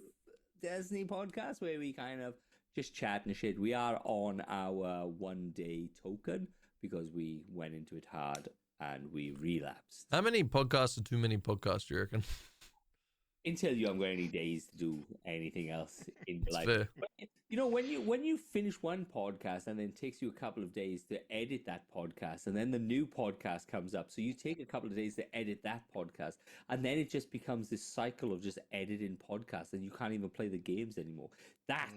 where we kind of just chat and shit. We are on our 1 day token because we went into it hard and we relapsed.
How many podcasts are too many podcasts, do you reckon?
Until you haven't got any days to do anything else in your life.
Fair.
But, you know, when you finish one podcast and then it takes you a couple of days to edit that podcast, and then the new podcast comes up, so you take a couple of days to edit that podcast, and then it just becomes this cycle of just editing podcasts, and you can't even play the games anymore. That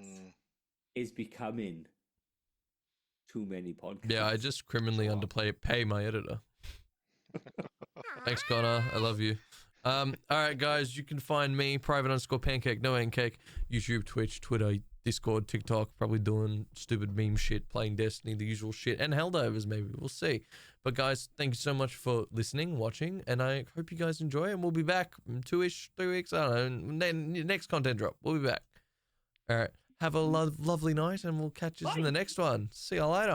is becoming too many podcasts.
Yeah, I just criminally pay my editor. Thanks, Connor. I love you. All right, guys, you can find me, private_pancake, no cake, YouTube, Twitch, Twitter, Discord, TikTok, probably doing stupid meme shit, playing Destiny, the usual shit, and Helldivers maybe, we'll see. But guys, thank you so much for listening, watching, and I hope you guys enjoy, and we'll be back in 2-ish, 3 weeks, I don't know, and then next content drop, we'll be back. All right, have a lovely night, and we'll catch you in the next one. See you later.